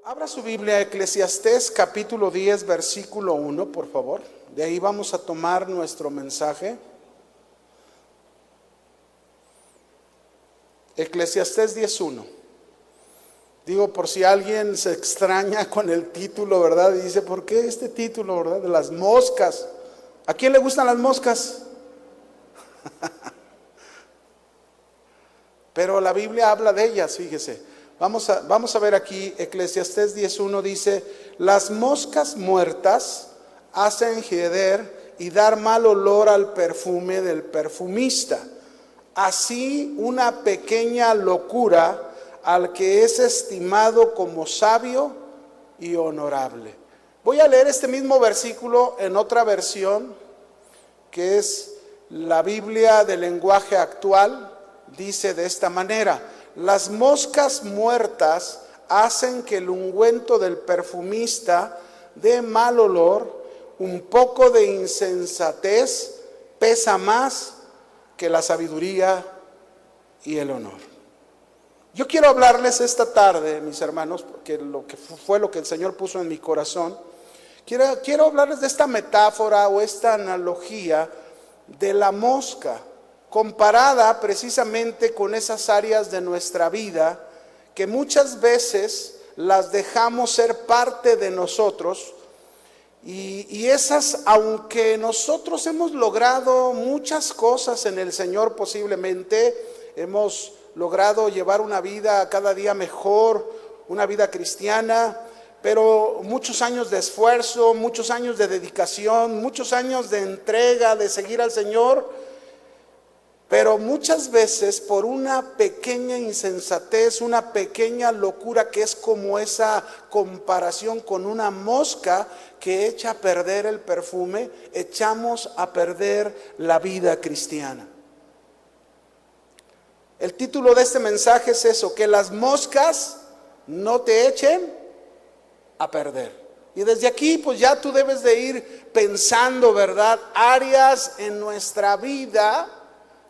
Abra su Biblia, Eclesiastés capítulo 10, versículo 1, por favor. De ahí vamos a tomar nuestro mensaje. Eclesiastés 10:1. Digo, por si alguien se extraña con el título, ¿verdad? Y dice, ¿por qué este título, verdad? De las moscas. ¿A quién le gustan las moscas? Pero la Biblia habla de ellas, fíjese. Vamos a ver aquí, Eclesiastés 10:1 dice, las moscas muertas hacen heder y dar mal olor al perfume del perfumista. Así una pequeña locura al que es estimado como sabio y honorable. Voy a leer este mismo versículo en otra versión, que es la Biblia del lenguaje actual. Dice de esta manera: las moscas muertas hacen que el ungüento del perfumista dé mal olor. Un poco de insensatez pesa más que la sabiduría y el honor. Yo quiero hablarles esta tarde, mis hermanos, porque fue lo que el Señor puso en mi corazón. Quiero hablarles de esta metáfora o esta analogía de la mosca, comparada precisamente con esas áreas de nuestra vida que muchas veces las dejamos ser parte de nosotros, y esas, aunque nosotros hemos logrado muchas cosas en el Señor, posiblemente hemos logrado llevar una vida cada día mejor, una vida cristiana, pero muchos años de esfuerzo, muchos años de dedicación, muchos años de entrega, de seguir al Señor. Pero muchas veces por una pequeña insensatez, una pequeña locura, que es como esa comparación con una mosca que echa a perder el perfume, echamos a perder la vida cristiana. El título de este mensaje es eso: que las moscas no te echen a perder. Y desde aquí pues ya tú debes de ir pensando, ¿verdad? Áreas en nuestra vida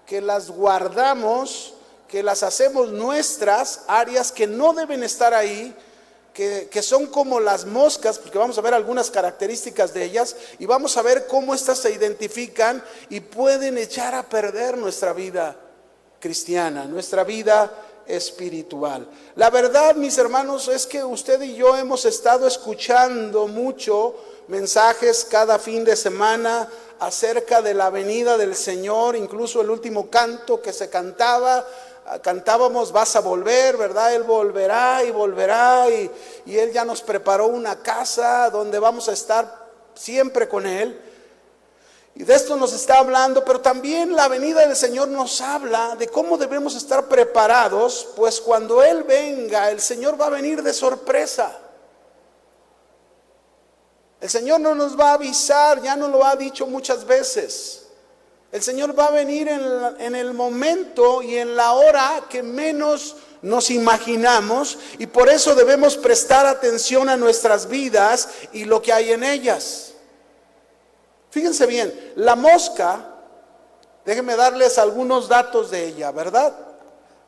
que las guardamos, que las hacemos nuestras, áreas que no deben estar ahí, que son como las moscas, porque vamos a ver algunas características de ellas y vamos a ver cómo estas se identifican y pueden echar a perder nuestra vida cristiana, nuestra vida espiritual. La verdad, mis hermanos, es que usted y yo hemos estado escuchando mucho mensajes cada fin de semana acerca de la venida del Señor. Incluso el último canto que se cantábamos, vas a volver, ¿verdad? Él volverá y volverá, y Él ya nos preparó una casa donde vamos a estar siempre con Él. Y de esto nos está hablando, pero también la venida del Señor nos habla de cómo debemos estar preparados, pues cuando Él venga, el Señor va a venir de sorpresa. El Señor no nos va a avisar, ya nos lo ha dicho muchas veces. El Señor va a venir en el momento y en la hora que menos nos imaginamos, y por eso debemos prestar atención a nuestras vidas y lo que hay en ellas. Fíjense bien, la mosca, déjenme darles algunos datos de ella, ¿verdad?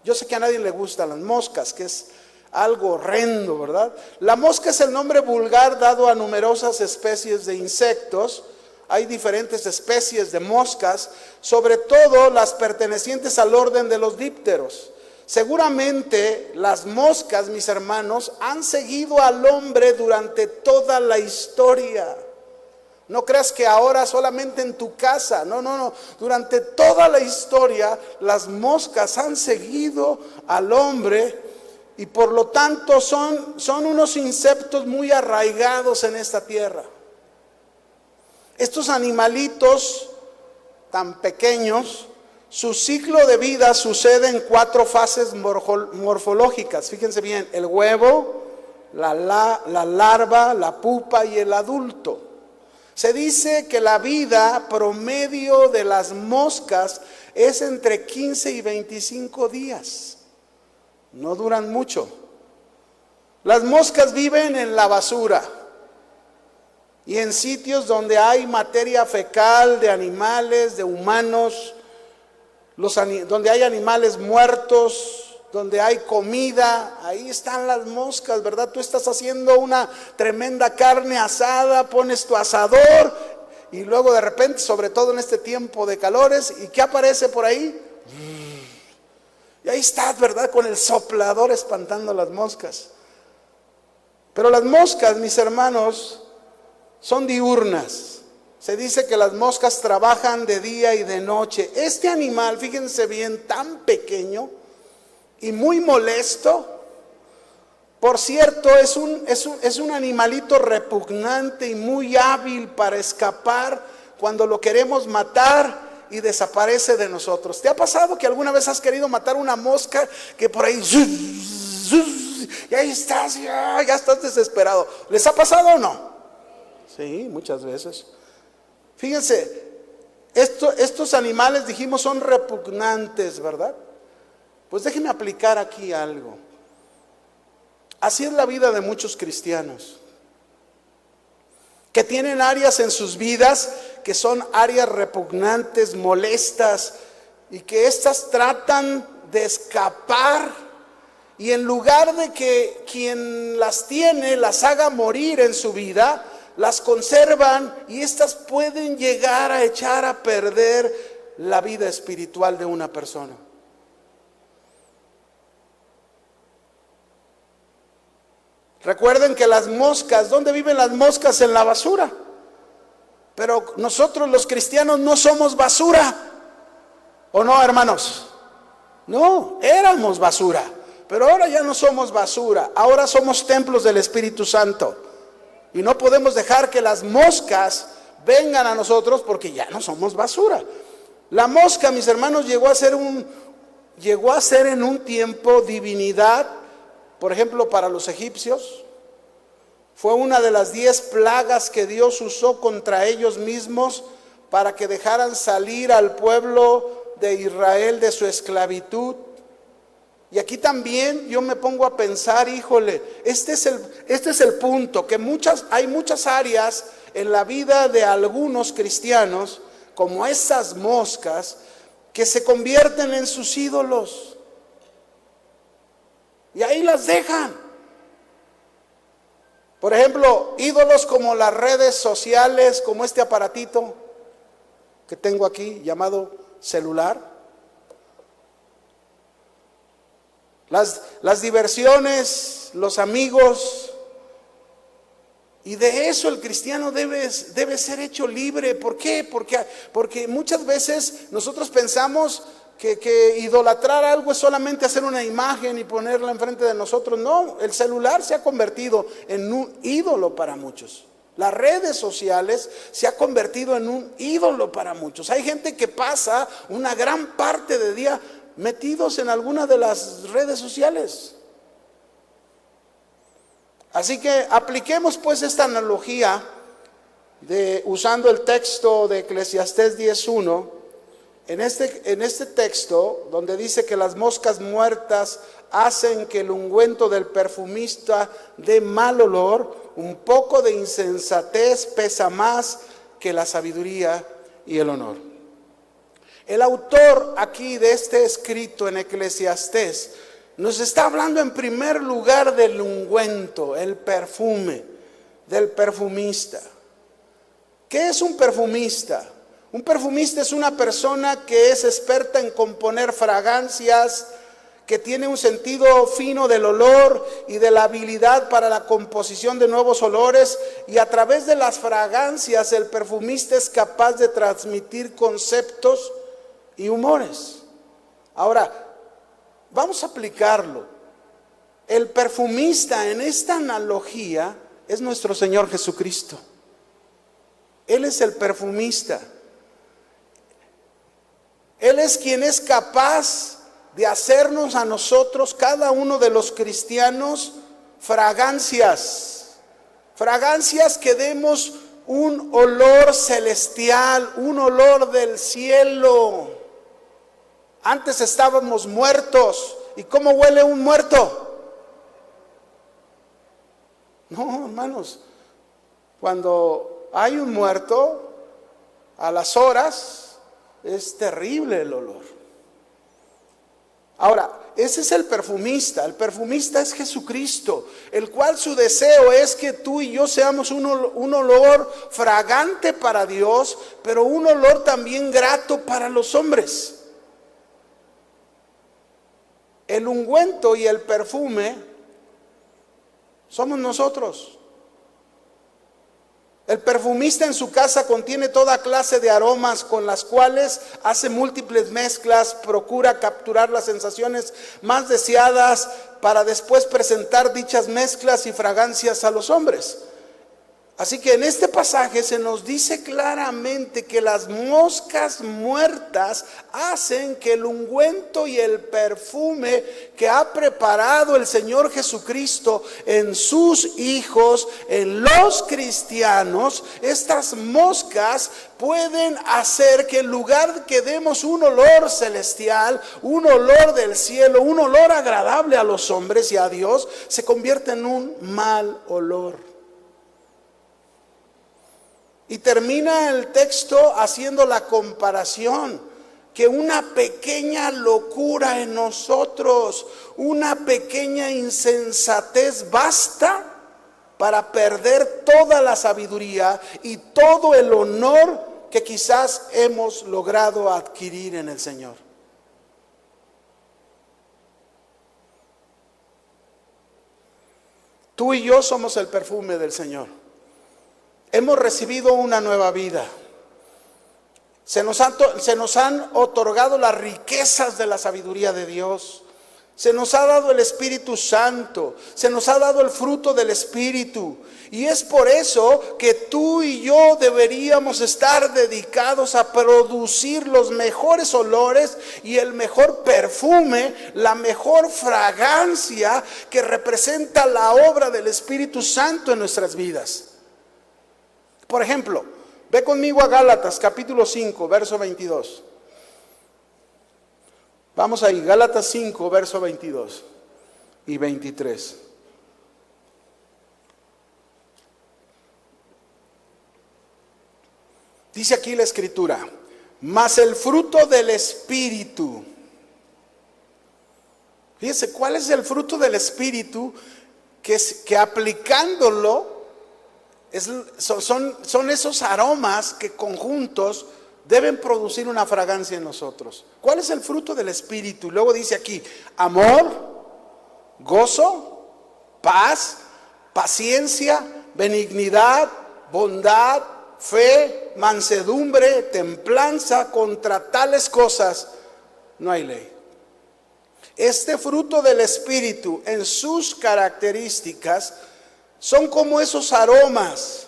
Yo sé que a nadie le gustan las moscas, que es algo horrendo, ¿verdad? La mosca es el nombre vulgar dado a numerosas especies de insectos. Hay diferentes especies de moscas, sobre todo las pertenecientes al orden de los dípteros. Seguramente las moscas, mis hermanos, han seguido al hombre durante toda la historia. No creas que ahora solamente en tu casa, no. Durante toda la historia las moscas han seguido al hombre, y por lo tanto son unos insectos muy arraigados en esta tierra. Estos animalitos tan pequeños, su ciclo de vida sucede en 4 fases morfológicas. Fíjense bien: el huevo, la larva, la pupa y el adulto. Se dice que la vida promedio de las moscas es entre 15 y 25 días. No duran mucho. Las moscas viven en la basura y en sitios donde hay materia fecal de animales, de humanos, donde hay animales muertos, donde hay comida, ahí están las moscas, ¿verdad? Tú estás haciendo una tremenda carne asada, pones tu asador y luego de repente, sobre todo en este tiempo de calores, ¿y qué aparece por ahí? Y ahí estás, ¿verdad? Con el soplador espantando las moscas. Pero las moscas, mis hermanos, son diurnas. Se dice que las moscas trabajan de día y de noche. Este animal, fíjense bien, tan pequeño y muy molesto. Por cierto, es un animalito repugnante y muy hábil para escapar cuando lo queremos matar y desaparece de nosotros. ¿Te ha pasado que alguna vez has querido matar una mosca que por ahí y ahí estás, ya estás desesperado? ¿Les ha pasado o no? Sí, muchas veces. Fíjense, estos animales, dijimos, son repugnantes, ¿verdad? Pues déjenme aplicar aquí algo. Así es la vida de muchos cristianos, que tienen áreas en sus vidas que son áreas repugnantes, molestas, y que éstas tratan de escapar, y en lugar de que quien las tiene las haga morir en su vida, las conservan, y éstas pueden llegar a echar a perder la vida espiritual de una persona. Recuerden que las moscas, ¿dónde viven las moscas? En la basura. Pero nosotros los cristianos no somos basura, ¿o no, hermanos? No, éramos basura, pero ahora ya no somos basura, ahora somos templos del Espíritu Santo. Y no podemos dejar que las moscas vengan a nosotros porque ya no somos basura. La mosca, mis hermanos, llegó a ser en un tiempo divinidad. Por ejemplo, para los egipcios, fue una de las 10 plagas que Dios usó contra ellos mismos para que dejaran salir al pueblo de Israel de su esclavitud. Y aquí también yo me pongo a pensar, híjole, este es el punto, que hay muchas áreas en la vida de algunos cristianos, como esas moscas, que se convierten en sus ídolos. Y ahí las dejan. Por ejemplo, ídolos como las redes sociales, como este aparatito que tengo aquí llamado celular. Las diversiones, los amigos. Y de eso el cristiano debe ser hecho libre. ¿Por qué? Porque muchas veces nosotros pensamos que idolatrar algo es solamente hacer una imagen y ponerla enfrente de nosotros. No, el celular se ha convertido en un ídolo para muchos. Las redes sociales se ha convertido en un ídolo para muchos. Hay gente que pasa una gran parte del día metidos en alguna de las redes sociales. Así que apliquemos pues esta analogía usando el texto de Eclesiastés 10:1. En este texto, donde dice que las moscas muertas hacen que el ungüento del perfumista dé mal olor, un poco de insensatez pesa más que la sabiduría y el honor. El autor aquí de este escrito en Eclesiastés nos está hablando en primer lugar del ungüento, el perfume, del perfumista. ¿Qué es un perfumista? Un perfumista es una persona que es experta en componer fragancias, que tiene un sentido fino del olor y de la habilidad para la composición de nuevos olores, y a través de las fragancias el perfumista es capaz de transmitir conceptos y humores. Ahora, vamos a aplicarlo. El perfumista en esta analogía es nuestro Señor Jesucristo. Él es el perfumista. Él es quien es capaz de hacernos a nosotros, cada uno de los cristianos, fragancias que demos un olor celestial, un olor del cielo. Antes estábamos muertos. ¿Y cómo huele un muerto? No, hermanos, cuando hay un muerto, a las horas, es terrible el olor. Ahora, ese es el perfumista. El perfumista es Jesucristo, el cual su deseo es que tú y yo seamos un olor fragante para Dios, pero un olor también grato para los hombres. El ungüento y el perfume somos nosotros. El perfumista en su casa contiene toda clase de aromas con las cuales hace múltiples mezclas, procura capturar las sensaciones más deseadas para después presentar dichas mezclas y fragancias a los hombres. Así que en este pasaje se nos dice claramente que las moscas muertas hacen que el ungüento y el perfume que ha preparado el Señor Jesucristo en sus hijos, en los cristianos, estas moscas pueden hacer que en lugar que demos un olor celestial, un olor del cielo, un olor agradable a los hombres y a Dios, se convierta en un mal olor. Y termina el texto haciendo la comparación, que una pequeña locura en nosotros, una pequeña insensatez basta para perder toda la sabiduría y todo el honor que quizás hemos logrado adquirir en el Señor. Tú y yo somos el perfume del Señor. Hemos recibido una nueva vida. Se nos han otorgado las riquezas de la sabiduría de Dios. Se nos ha dado el Espíritu Santo. Se nos ha dado el fruto del Espíritu. Y es por eso que tú y yo deberíamos estar dedicados a producir los mejores olores y el mejor perfume, la mejor fragancia que representa la obra del Espíritu Santo en nuestras vidas. Por ejemplo, ve conmigo a Gálatas capítulo 5, verso 22. Vamos ahí, Gálatas 5, verso 22 y 23. Dice aquí la Escritura: mas el fruto del Espíritu. Fíjese, ¿cuál es el fruto del Espíritu? Que aplicándolo, son esos aromas que conjuntos deben producir una fragancia en nosotros. ¿Cuál es el fruto del Espíritu? Luego dice aquí: amor, gozo, paz, paciencia, benignidad, bondad, fe, mansedumbre, templanza. Contra tales cosas no hay ley. Este fruto del Espíritu en sus características son como esos aromas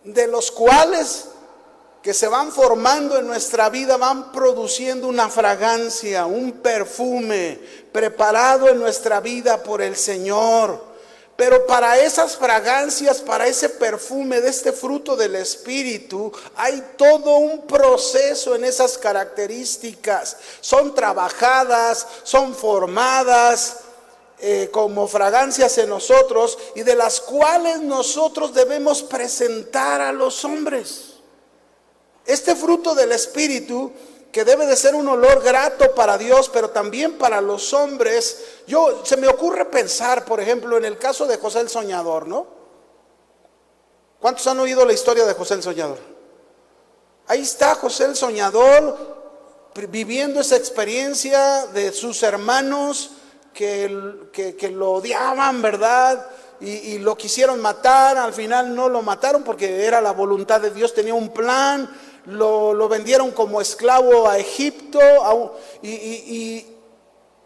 de los cuales que se van formando en nuestra vida, van produciendo una fragancia, un perfume preparado en nuestra vida por el Señor. Pero para esas fragancias, para ese perfume de este fruto del Espíritu, hay todo un proceso en esas características. Son trabajadas, son formadas como fragancias en nosotros, y de las cuales nosotros debemos presentar a los hombres. Este fruto del Espíritu, que debe de ser un olor grato para Dios, pero también para los hombres. Se me ocurre pensar, por ejemplo, en el caso de José el Soñador, ¿no? ¿Cuántos han oído la historia de José el Soñador? Ahí está José el Soñador viviendo esa experiencia de sus hermanos que lo odiaban, ¿verdad? Y lo quisieron matar. Al final no lo mataron porque era la voluntad de Dios, tenía un plan. Lo vendieron como esclavo a Egipto, y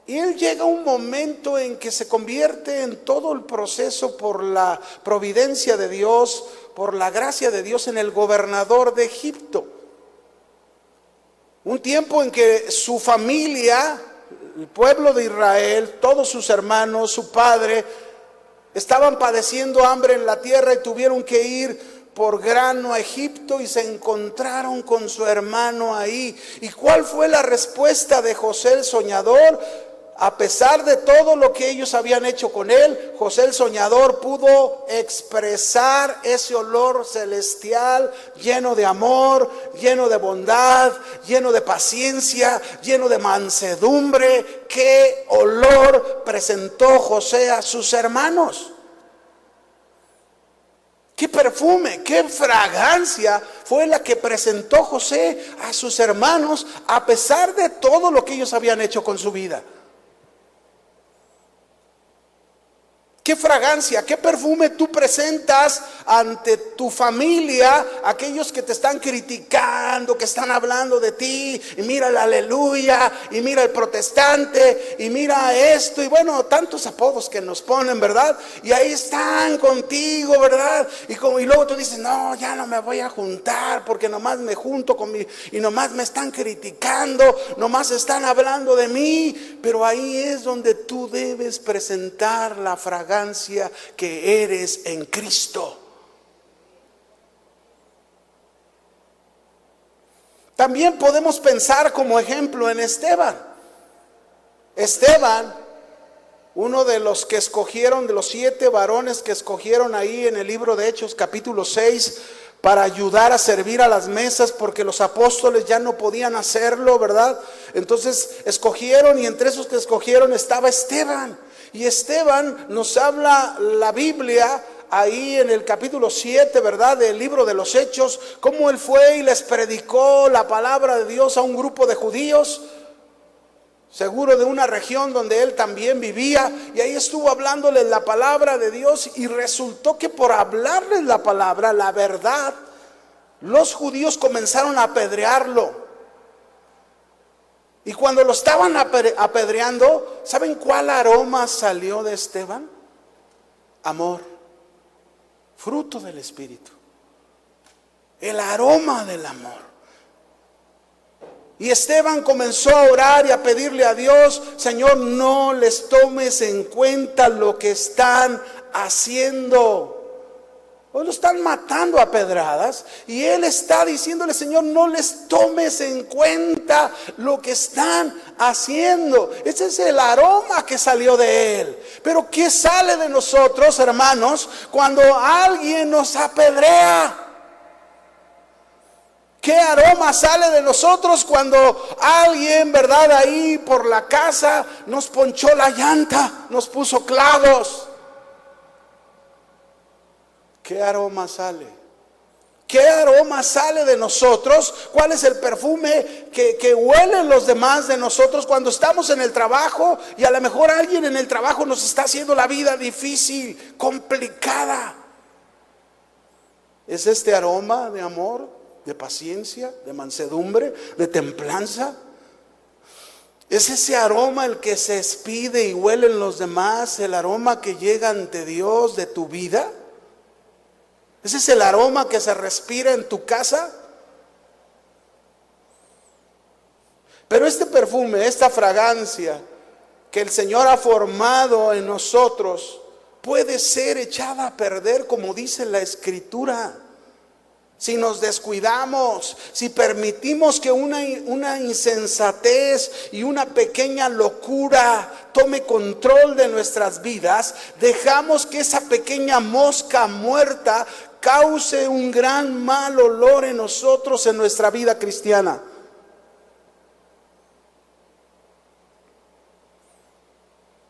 él llega a un momento en que se convierte en todo el proceso, por la providencia de Dios, por la gracia de Dios, en el gobernador de Egipto. Un tiempo en que su familia, el pueblo de Israel, todos sus hermanos, su padre, estaban padeciendo hambre en la tierra y tuvieron que ir por grano a Egipto, y se encontraron con su hermano ahí. ¿Y cuál fue la respuesta de José el Soñador? A pesar de todo lo que ellos habían hecho con él, José el soñador pudo expresar ese olor celestial, lleno de amor, lleno de bondad, lleno de paciencia, lleno de mansedumbre. ¿Qué olor presentó José a sus hermanos? ¿Qué perfume, qué fragancia fue la que presentó José a sus hermanos a pesar de todo lo que ellos habían hecho con su vida? ¿Qué fragancia, qué perfume tú presentas ante tu familia, aquellos que te están criticando, que están hablando de ti? Y mira el aleluya, y mira el protestante, y mira esto, y bueno, tantos apodos que nos ponen, ¿verdad? Y ahí están contigo, ¿verdad? Y luego tú dices, no, ya no me voy a juntar, porque nomás me junto y nomás me están criticando, nomás están hablando de mí. Pero ahí es donde tú debes presentar la fragancia que eres en Cristo. También podemos pensar como ejemplo en Esteban. Esteban, uno de los que escogieron, de los 7 varones que escogieron ahí en el libro de Hechos capítulo 6, para ayudar a servir a las mesas, porque los apóstoles ya no podían hacerlo, ¿verdad? Entonces escogieron, y entre esos que escogieron estaba Esteban. Y Esteban nos habla la Biblia ahí en el capítulo 7, ¿verdad?, del libro de los Hechos, cómo él fue y les predicó la palabra de Dios a un grupo de judíos, seguro de una región donde él también vivía, y ahí estuvo hablándoles la palabra de Dios, y resultó que por hablarles la palabra, la verdad, los judíos comenzaron a apedrearlo. Y cuando lo estaban apedreando, ¿saben cuál aroma salió de Esteban? Amor, fruto del Espíritu, el aroma del amor. Y Esteban comenzó a orar y a pedirle a Dios, Señor, no les tomes en cuenta lo que están haciendo. Hoy lo están matando a pedradas, y él está diciéndole, Señor, no les tomes en cuenta lo que están haciendo. Ese es el aroma que salió de él. Pero ¿qué sale de nosotros, hermanos, cuando alguien nos apedrea? ¿Qué aroma sale de nosotros cuando alguien, verdad, ahí por la casa nos ponchó la llanta, nos puso clavos? ¿Qué aroma sale? ¿Qué aroma sale de nosotros? ¿Cuál es el perfume que huelen los demás de nosotros cuando estamos en el trabajo y a lo mejor alguien en el trabajo nos está haciendo la vida difícil, complicada? ¿Es este aroma de amor, de paciencia, de mansedumbre, de templanza? ¿Es ese aroma el que se expide y huelen los demás, el aroma que llega ante Dios de tu vida? ¿Ese es el aroma que se respira en tu casa? Pero este perfume, esta fragancia que el Señor ha formado en nosotros, puede ser echada a perder, como dice la Escritura, si nos descuidamos, si permitimos que una insensatez y una pequeña locura tome control de nuestras vidas. Dejamos que esa pequeña mosca muerta cause un gran mal olor en nosotros, en nuestra vida cristiana.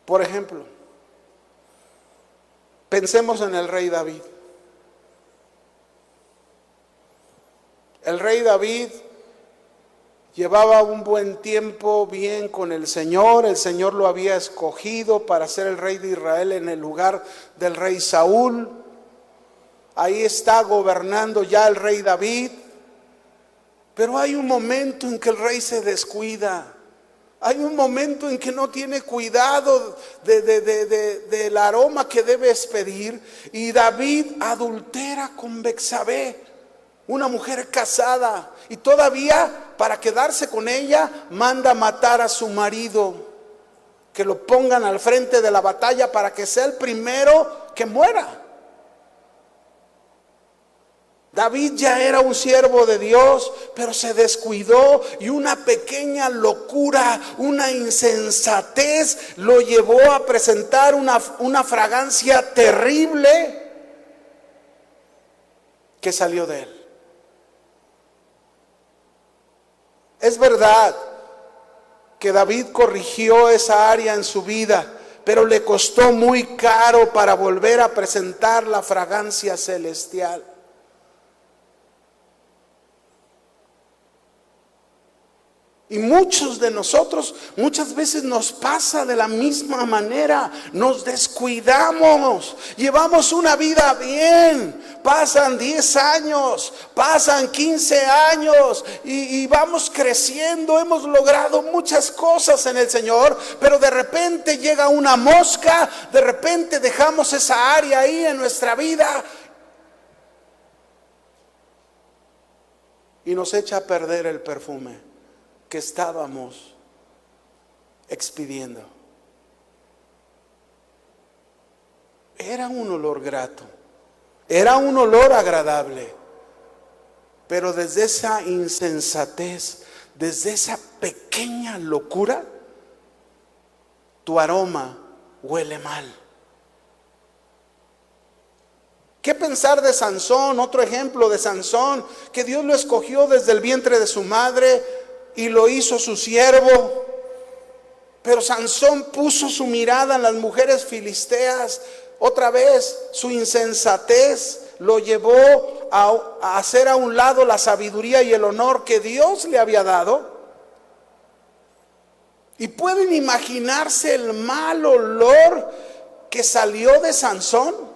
Por ejemplo, pensemos en el rey David. El rey David llevaba un buen tiempo bien con el Señor lo había escogido para ser el rey de Israel en el lugar del rey Saúl. Ahí está gobernando ya el rey David, pero hay un momento en que el rey se descuida. Hay un momento en que no tiene cuidado del aroma que debe expedir, y David adultera con Betsabé, una mujer casada, y todavía para quedarse con ella manda matar a su marido, que lo pongan al frente de la batalla para que sea el primero que muera. David ya era un siervo de Dios, pero se descuidó y una pequeña locura, una insensatez lo llevó a presentar una fragancia terrible que salió de él. Es verdad que David corrigió esa área en su vida, pero le costó muy caro para volver a presentar la fragancia celestial. Y muchos de nosotros, muchas veces nos pasa de la misma manera. Nos descuidamos, llevamos una vida bien, pasan 10 años, pasan 15 años y vamos creciendo, hemos logrado muchas cosas en el Señor, pero de repente llega una mosca, de repente dejamos esa área ahí en nuestra vida y nos echa a perder el perfume que estábamos expidiendo. Era un olor grato, era un olor agradable, pero desde esa insensatez, desde esa pequeña locura, tu aroma huele mal. ¿Qué pensar de Sansón? Otro ejemplo de Sansón, que Dios lo escogió desde el vientre de su madre y lo hizo su siervo. Pero Sansón puso su mirada en las mujeres filisteas. Otra vez su insensatez lo llevó a hacer a un lado la sabiduría y el honor que Dios le había dado. Y pueden imaginarse el mal olor que salió de Sansón.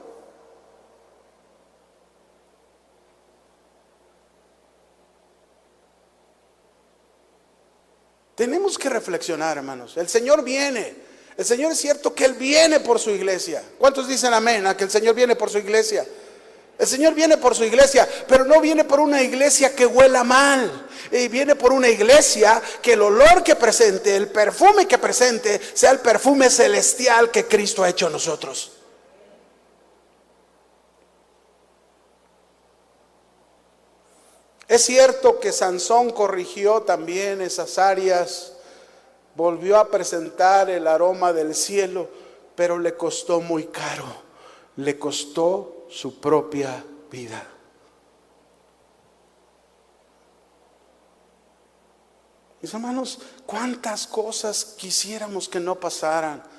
Tenemos que reflexionar, hermanos. El Señor viene. El Señor, es cierto que Él viene por su iglesia. ¿Cuántos dicen amén a que el Señor viene por su iglesia? El Señor viene por su iglesia, pero no viene por una iglesia que huela mal. Y viene por una iglesia que el olor que presente, el perfume que presente, sea el perfume celestial que Cristo ha hecho en nosotros. Es cierto que Sansón corrigió también esas áreas, volvió a presentar el aroma del cielo, pero le costó muy caro, le costó su propia vida. Mis hermanos, cuántas cosas quisiéramos que no pasaran.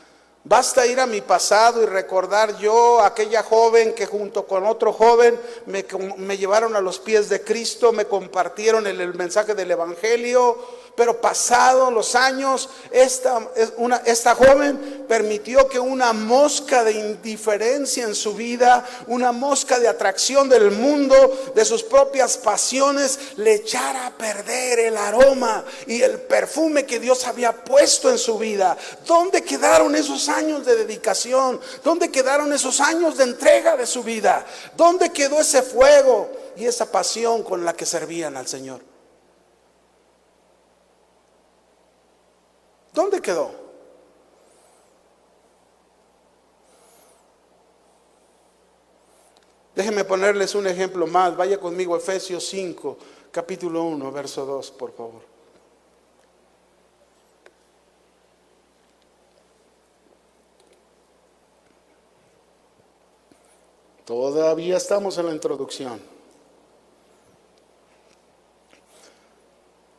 Basta ir a mi pasado y recordar yo aquella joven que junto con otro joven me llevaron a los pies de Cristo, me compartieron el mensaje del Evangelio. Pero pasados los años, esta joven permitió que una mosca de indiferencia en su vida, una mosca de atracción del mundo, de sus propias pasiones, le echara a perder el aroma y el perfume que Dios había puesto en su vida. ¿Dónde quedaron esos años de dedicación? ¿Dónde quedaron esos años de entrega de su vida? ¿Dónde quedó ese fuego y esa pasión con la que servían al Señor? ¿Dónde quedó? Déjenme ponerles un ejemplo más. Vaya conmigo a Efesios 5, capítulo 1, verso 2, por favor. Todavía estamos en la introducción.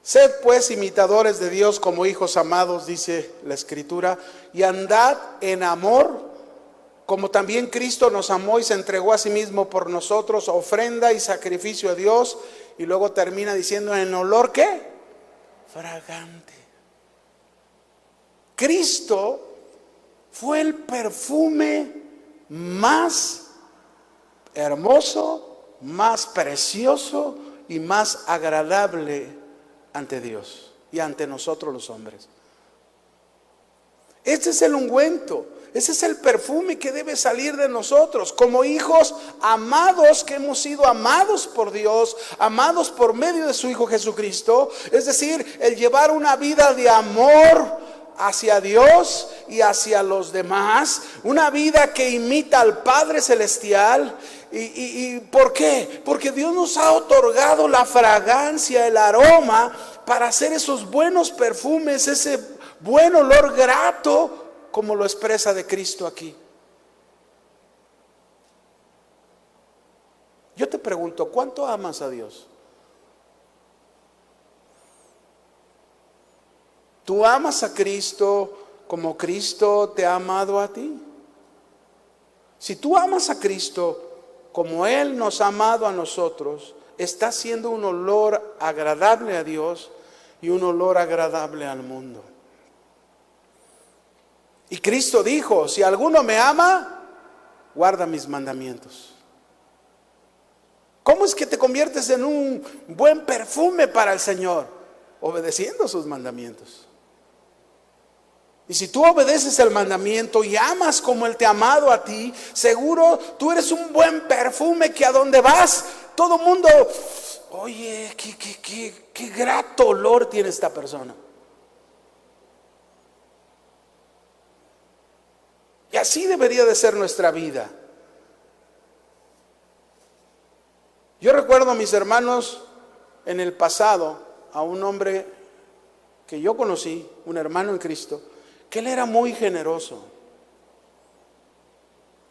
Sed pues imitadores de Dios como hijos amados, dice la Escritura, y andad en amor, como también Cristo nos amó y se entregó a sí mismo por nosotros, ofrenda y sacrificio a Dios. Y luego termina diciendo, ¿en olor qué? Fragante. Cristo fue el perfume más hermoso, más precioso y más agradable ante Dios y ante nosotros los hombres. Este es el ungüento, ese es el perfume que debe salir de nosotros como hijos amados, que hemos sido amados por Dios, amados por medio de su Hijo Jesucristo. Es decir, el llevar una vida de amor hacia Dios y hacia los demás, una vida que imita al Padre Celestial. ¿Y por qué? Porque Dios nos ha otorgado la fragancia, el aroma para hacer esos buenos perfumes, ese buen olor grato, como lo expresa de Cristo aquí. Yo te pregunto, ¿cuánto amas a Dios? ¿Tú amas a Cristo como Cristo te ha amado a ti? Si tú amas a Cristo como Él nos ha amado a nosotros, está siendo un olor agradable a Dios y un olor agradable al mundo. Y Cristo dijo, si alguno me ama, guarda mis mandamientos. ¿Cómo es que te conviertes en un buen perfume para el Señor? Obedeciendo sus mandamientos. Y si tú obedeces el mandamiento y amas como Él te ha amado a ti, seguro tú eres un buen perfume que a donde vas, todo mundo, oye, qué grato olor tiene esta persona. Y así debería de ser nuestra vida. Yo recuerdo a mis hermanos en el pasado, a un hombre que yo conocí, un hermano en Cristo, que él era muy generoso.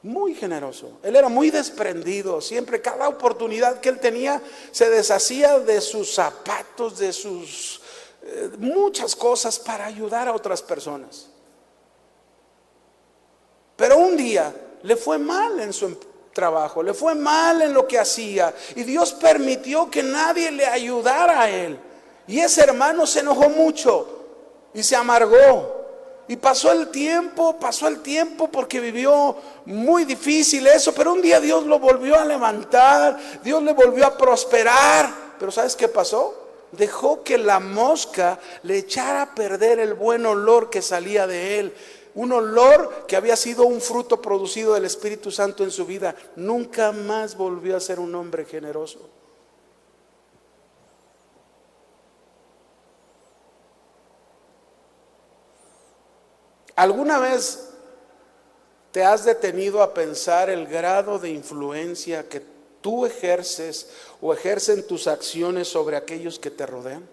Muy generoso. Él era muy desprendido. Siempre, cada oportunidad que él tenía, se deshacía de sus zapatos, de sus muchas cosas para ayudar a otras personas. Pero un día le fue mal en su trabajo, le fue mal en lo que hacía, y Dios permitió que nadie le ayudara a él. Y ese hermano se enojó mucho y se amargó. Y pasó el tiempo porque vivió muy difícil eso, pero un día Dios lo volvió a levantar, Dios le volvió a prosperar. Pero ¿sabes qué pasó? Dejó que la mosca le echara a perder el buen olor que salía de él. Un olor que había sido un fruto producido del Espíritu Santo en su vida. Nunca más volvió a ser un hombre generoso. ¿Alguna vez te has detenido a pensar el grado de influencia que tú ejerces o ejercen tus acciones sobre aquellos que te rodean?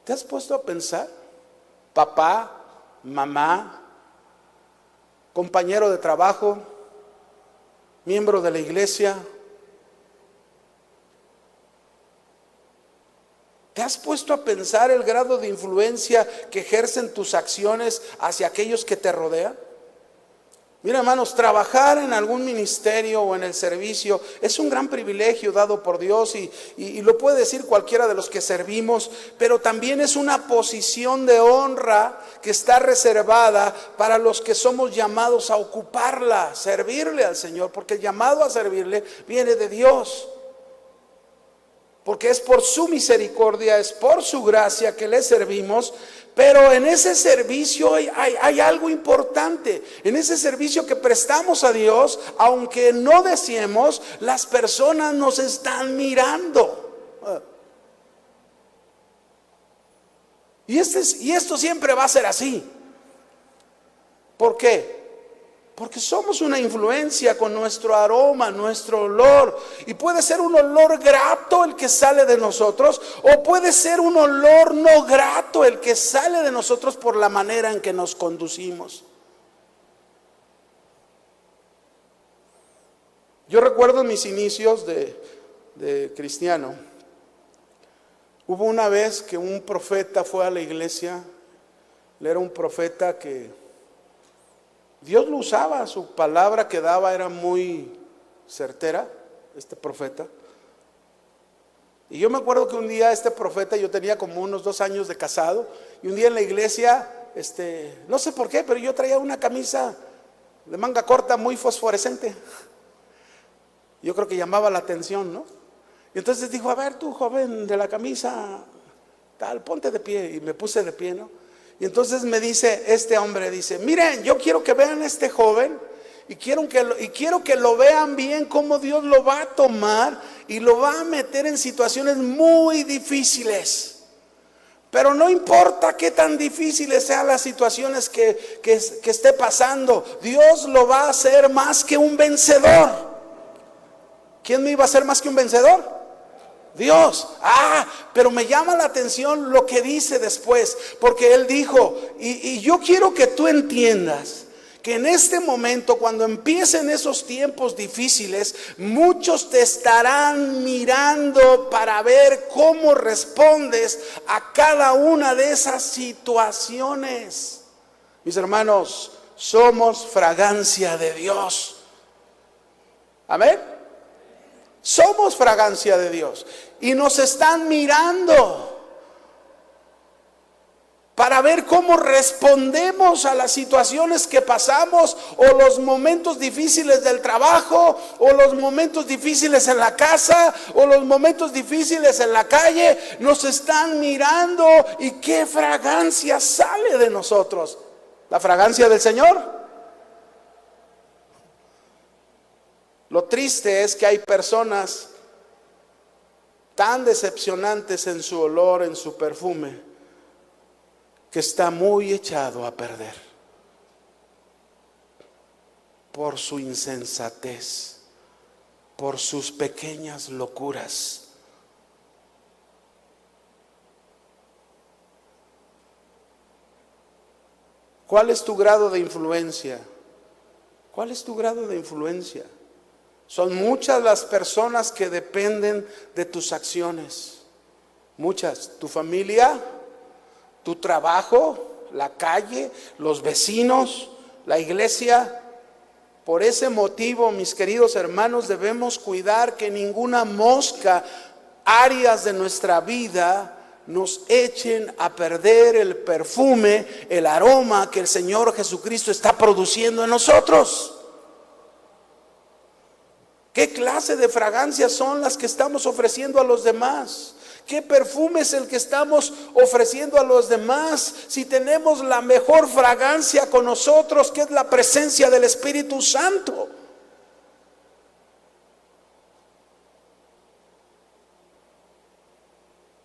¿Te has puesto a pensar? Papá, mamá, compañero de trabajo, miembro de la iglesia. ¿Te has puesto a pensar el grado de influencia que ejercen tus acciones hacia aquellos que te rodean? Mira, hermanos, trabajar en algún ministerio o en el servicio es un gran privilegio dado por Dios y lo puede decir cualquiera de los que servimos, pero también es una posición de honra que está reservada para los que somos llamados a ocuparla, servirle al Señor, porque el llamado a servirle viene de Dios. Porque es por su misericordia, es por su gracia que le servimos. Pero en ese servicio hay algo importante. En ese servicio que prestamos a Dios, aunque no deseemos, las personas nos están mirando. Y esto siempre va a ser así. ¿Por qué? Porque somos una influencia con nuestro aroma, nuestro olor. Y puede ser un olor grato el que sale de nosotros, o puede ser un olor no grato el que sale de nosotros por la manera en que nos conducimos. Yo recuerdo en mis inicios de cristiano, hubo una vez que un profeta fue a la iglesia. Él era un profeta que Dios lo usaba, su palabra que daba era muy certera, este profeta. Y yo me acuerdo que un día este profeta, yo tenía como unos 2 años de casado, y un día en la iglesia, no sé por qué, pero yo traía una camisa de manga corta muy fosforescente. Yo creo que llamaba la atención, ¿no? Y entonces dijo, a ver tú, joven de la camisa tal, ponte de pie. Y me puse de pie, ¿no? Y entonces me dice este hombre, dice, miren, yo quiero que vean a este joven y quiero que lo vean bien cómo Dios lo va a tomar y lo va a meter en situaciones muy difíciles. Pero no importa qué tan difíciles sean las situaciones que esté pasando, Dios lo va a hacer más que un vencedor. ¿Quién me iba a hacer más que un vencedor? Dios. Pero me llama la atención lo que dice después, porque Él dijo, y yo quiero que tú entiendas que en este momento, cuando empiecen esos tiempos difíciles, muchos te estarán mirando para ver cómo respondes a cada una de esas situaciones. Mis hermanos, somos fragancia de Dios. Amén. Somos fragancia de Dios y nos están mirando para ver cómo respondemos a las situaciones que pasamos, o los momentos difíciles del trabajo, o los momentos difíciles en la casa, o los momentos difíciles en la calle. Nos están mirando, y qué fragancia sale de nosotros. La fragancia del Señor. Lo triste es que hay personas tan decepcionantes en su olor, en su perfume, que está muy echado a perder por su insensatez, por sus pequeñas locuras. ¿Cuál es tu grado de influencia? ¿Cuál es tu grado de influencia? Son muchas las personas que dependen de tus acciones. Muchas. Tu familia, tu trabajo, la calle, los vecinos, la iglesia. Por ese motivo, mis queridos hermanos, debemos cuidar que ninguna mosca, áreas de nuestra vida, nos echen a perder el perfume, el aroma que el Señor Jesucristo está produciendo en nosotros. ¿Qué clase de fragancias son las que estamos ofreciendo a los demás? ¿Qué perfume es el que estamos ofreciendo a los demás? Si tenemos la mejor fragancia con nosotros, que es la presencia del Espíritu Santo.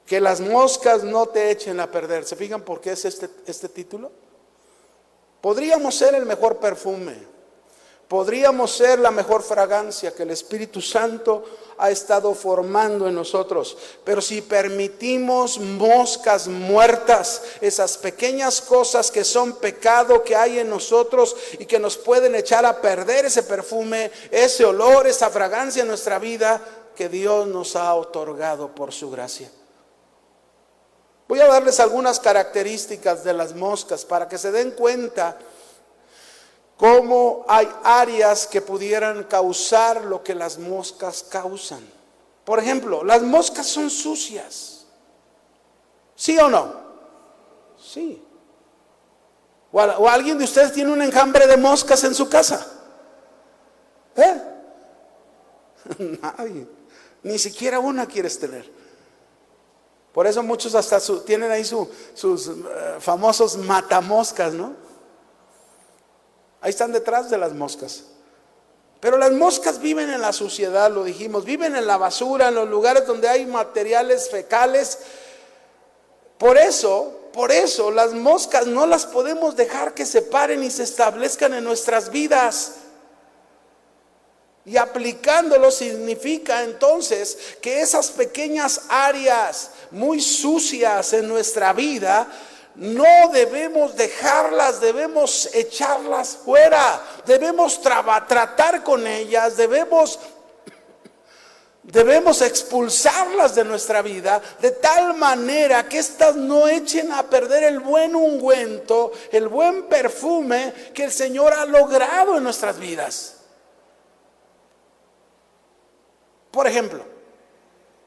Que las moscas no te echen a perder. ¿Se fijan por qué es este título? Podríamos ser el mejor perfume. Podríamos ser la mejor fragancia que el Espíritu Santo ha estado formando en nosotros. Pero si permitimos moscas muertas, esas pequeñas cosas que son pecado que hay en nosotros y que nos pueden echar a perder ese perfume, ese olor, esa fragancia en nuestra vida que Dios nos ha otorgado por su gracia. Voy a darles algunas características de las moscas para que se den cuenta cómo hay áreas que pudieran causar lo que las moscas causan. Por ejemplo, las moscas son sucias. ¿Sí o no? Sí. ¿O alguien de ustedes tiene un enjambre de moscas en su casa? Nadie. Ni siquiera una quieres tener. Por eso muchos hasta tienen ahí sus famosos matamoscas, ¿no? Ahí están detrás de las moscas. Pero las moscas viven en la suciedad, lo dijimos, viven en la basura, en los lugares donde hay materiales fecales. Por eso las moscas no las podemos dejar que se paren y se establezcan en nuestras vidas. Y aplicándolo significa entonces que esas pequeñas áreas muy sucias en nuestra vida no debemos dejarlas, debemos echarlas fuera, debemos tratar con ellas, debemos expulsarlas de nuestra vida de tal manera que éstas no echen a perder el buen ungüento, el buen perfume que el Señor ha logrado en nuestras vidas. Por ejemplo,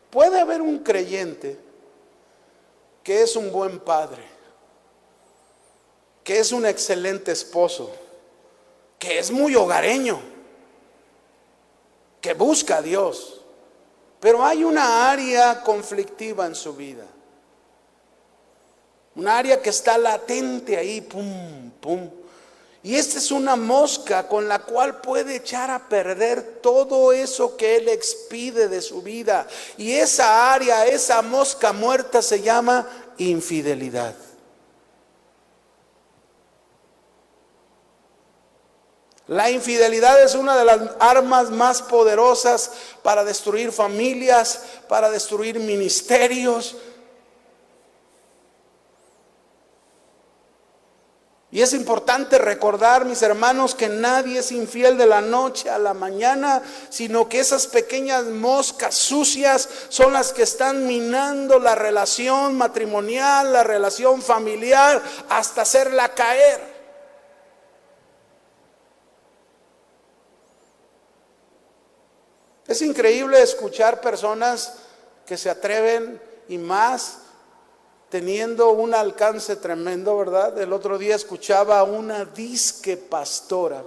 puede haber un creyente que es un buen padre, que es un excelente esposo, que es muy hogareño, que busca a Dios, pero hay una área conflictiva en su vida, un área que está latente ahí, pum, pum. Y esta es una mosca con la cual puede echar a perder todo eso que él expide de su vida. Y esa área, esa mosca muerta se llama infidelidad. La infidelidad es una de las armas más poderosas para destruir familias, para destruir ministerios. Y es importante recordar, mis hermanos, que nadie es infiel de la noche a la mañana, sino que esas pequeñas moscas sucias son las que están minando la relación matrimonial, la relación familiar, hasta hacerla caer. Es increíble escuchar personas que se atreven, y más teniendo un alcance tremendo, ¿verdad? El otro día escuchaba a una disque pastora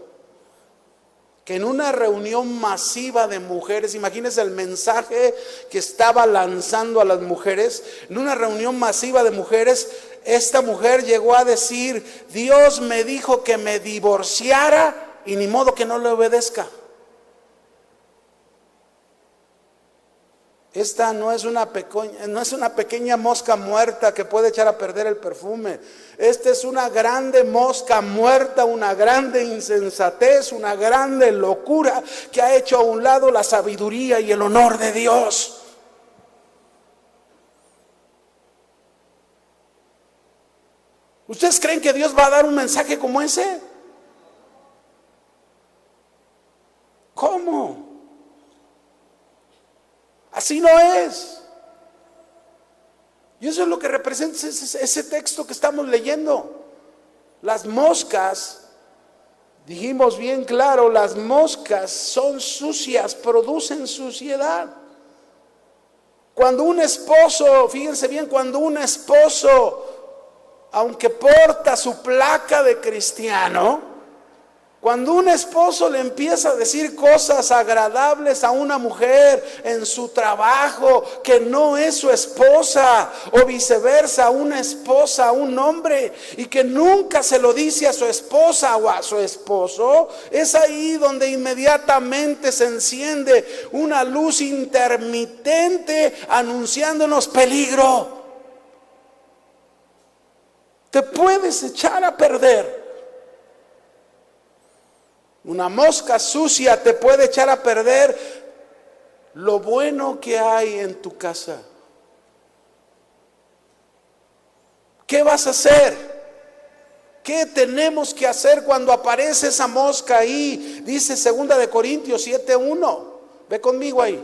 que en una reunión masiva de mujeres, imagínense el mensaje que estaba lanzando a las mujeres, en una reunión masiva de mujeres, esta mujer llegó a decir: Dios me dijo que me divorciara y ni modo que no le obedezca. Esta no es una pequeña mosca muerta que puede echar a perder el perfume. Esta es una grande mosca muerta, una grande insensatez, una grande locura que ha hecho a un lado la sabiduría y el honor de Dios. ¿Ustedes creen que Dios va a dar un mensaje como ese? ¿Cómo? Así no es. Y eso es lo que representa ese texto que estamos leyendo. Las moscas, dijimos bien claro, las moscas son sucias, producen suciedad. Cuando un esposo, fíjense bien, cuando un esposo, aunque porta su placa de cristiano, cuando un esposo le empieza a decir cosas agradables a una mujer en su trabajo que no es su esposa, o viceversa, una esposa a un hombre, y que nunca se lo dice a su esposa o a su esposo, es ahí donde inmediatamente se enciende una luz intermitente anunciándonos peligro. Te puedes echar a perder. Una mosca sucia te puede echar a perder lo bueno que hay en tu casa. ¿Qué vas a hacer? ¿Qué tenemos que hacer cuando aparece esa mosca ahí? Dice 2 de Corintios 7:1. Ve conmigo ahí.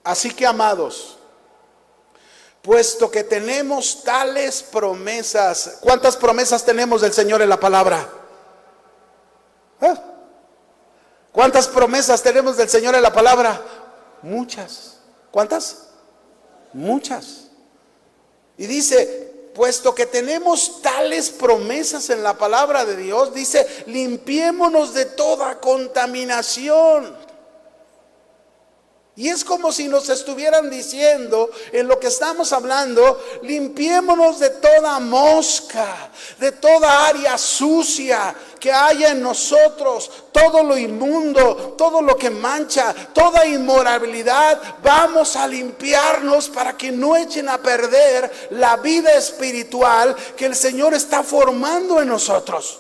Así que, amados, puesto que tenemos tales promesas. ¿Cuántas promesas tenemos del Señor en la palabra? ¿Cuántas promesas tenemos del Señor en la palabra? Muchas. ¿Cuántas? Muchas. Y dice, puesto que tenemos tales promesas en la palabra de Dios, dice, limpiémonos de toda contaminación. Y es como si nos estuvieran diciendo, en lo que estamos hablando, limpiémonos de toda mosca, de toda área sucia que haya en nosotros, todo lo inmundo, todo lo que mancha, toda inmoralidad. Vamos a limpiarnos para que no echen a perder la vida espiritual que el Señor está formando en nosotros.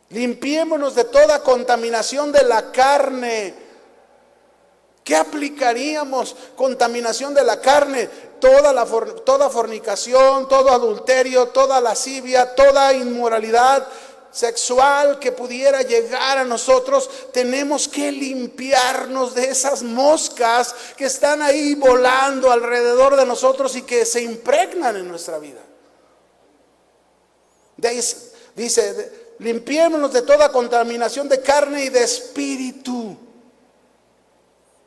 Limpiémonos de toda contaminación de la carne. ¿Qué aplicaríamos? Contaminación de la carne. Toda fornicación, todo adulterio, toda lascivia, toda inmoralidad sexual que pudiera llegar a nosotros. Tenemos que limpiarnos de esas moscas que están ahí volando alrededor de nosotros y que se impregnan en nuestra vida. Dice, limpiémonos de toda contaminación de carne y de espíritu,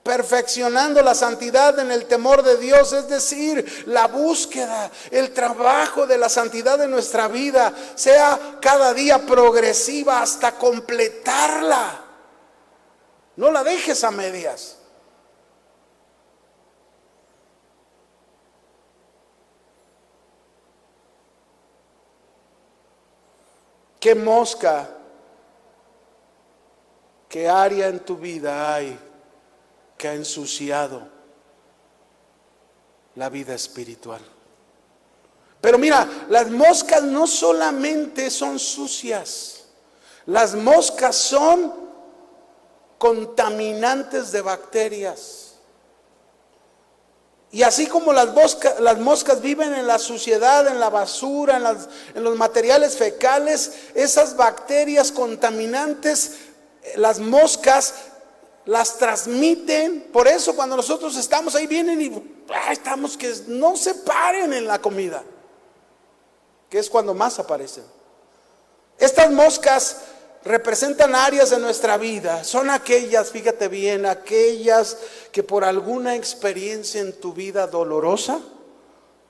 perfeccionando la santidad en el temor de Dios, es decir, la búsqueda, el trabajo de la santidad de nuestra vida sea cada día progresiva hasta completarla. No la dejes a medias. ¿Qué mosca ¿qué área en tu vida hay que ha ensuciado la vida espiritual? Pero mira, las moscas no solamente son sucias, las moscas son contaminantes de bacterias. Y así como las moscas viven en la suciedad, en la basura, en los materiales fecales, esas bacterias contaminantes, las moscas las transmiten. Por eso cuando nosotros estamos ahí, vienen y estamos que no se paren en la comida, que es cuando más aparecen. Estas moscas representan áreas de nuestra vida. Son aquellas, fíjate bien, aquellas que por alguna experiencia en tu vida dolorosa,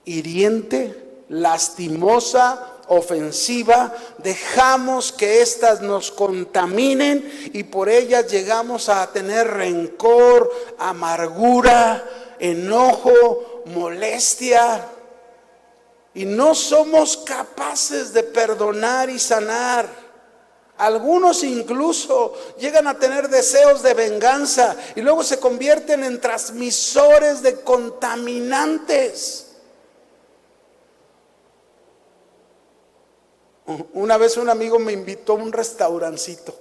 hiriente, lastimosa, ofensiva, dejamos que éstas nos contaminen y por ellas llegamos a tener rencor, amargura, enojo, molestia. Y no somos capaces de perdonar y sanar. Algunos incluso llegan a tener deseos de venganza y luego se convierten en transmisores de contaminantes. Una vez un amigo me invitó a un restaurancito.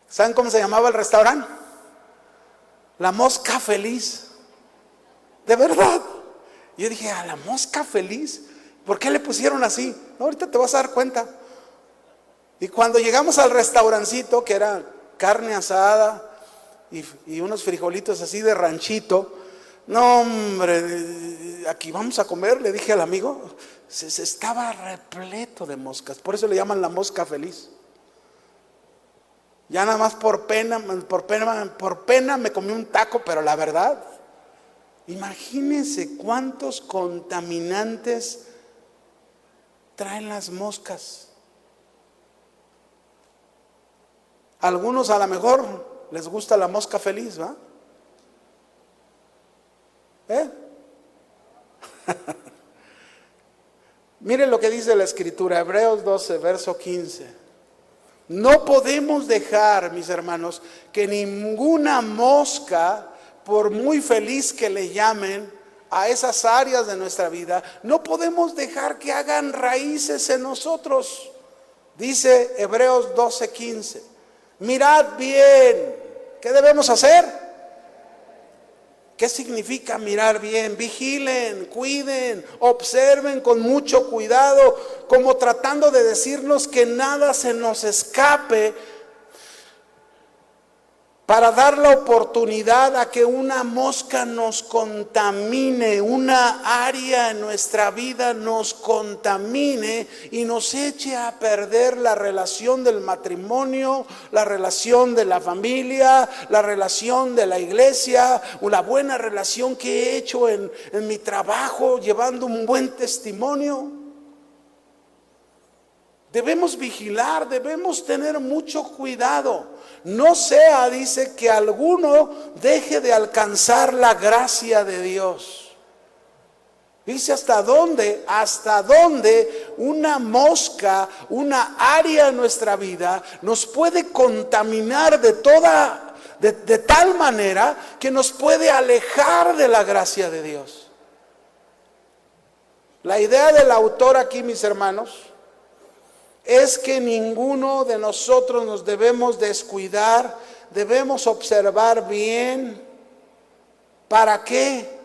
¿Saben cómo se llamaba el restaurante? La Mosca Feliz. De verdad. Yo dije, ¿a la Mosca Feliz? ¿Por qué le pusieron así? No, ahorita te vas a dar cuenta. Y cuando llegamos al restaurancito, que era carne asada y unos frijolitos así de ranchito, no hombre, aquí vamos a comer, le dije al amigo, se estaba repleto de moscas, por eso le llaman la Mosca Feliz. Ya nada más por pena me comí un taco, pero la verdad, imagínense cuántos contaminantes traen las moscas. Algunos a lo mejor les gusta la mosca feliz, ¿va? Miren lo que dice la Escritura, Hebreos 12, verso 15. No podemos dejar, mis hermanos, que ninguna mosca, por muy feliz que le llamen a esas áreas de nuestra vida, no podemos dejar que hagan raíces en nosotros. Dice Hebreos 12, 15. Mirad bien, ¿qué debemos hacer? ¿Qué significa mirar bien? Vigilen, cuiden, observen con mucho cuidado, como tratando de decirnos que nada se nos escape, para dar la oportunidad a que una mosca nos contamine, una área en nuestra vida nos contamine y nos eche a perder la relación del matrimonio, la relación de la familia, la relación de la iglesia, o la buena relación que he hecho en mi trabajo, llevando un buen testimonio. Debemos vigilar, debemos tener mucho cuidado. No sea, dice, que alguno deje de alcanzar la gracia de Dios. Dice hasta dónde una mosca, una área en nuestra vida nos puede contaminar de tal manera que nos puede alejar de la gracia de Dios. La idea del autor aquí, mis hermanos, es que ninguno de nosotros nos debemos descuidar, debemos observar bien. ¿Para qué?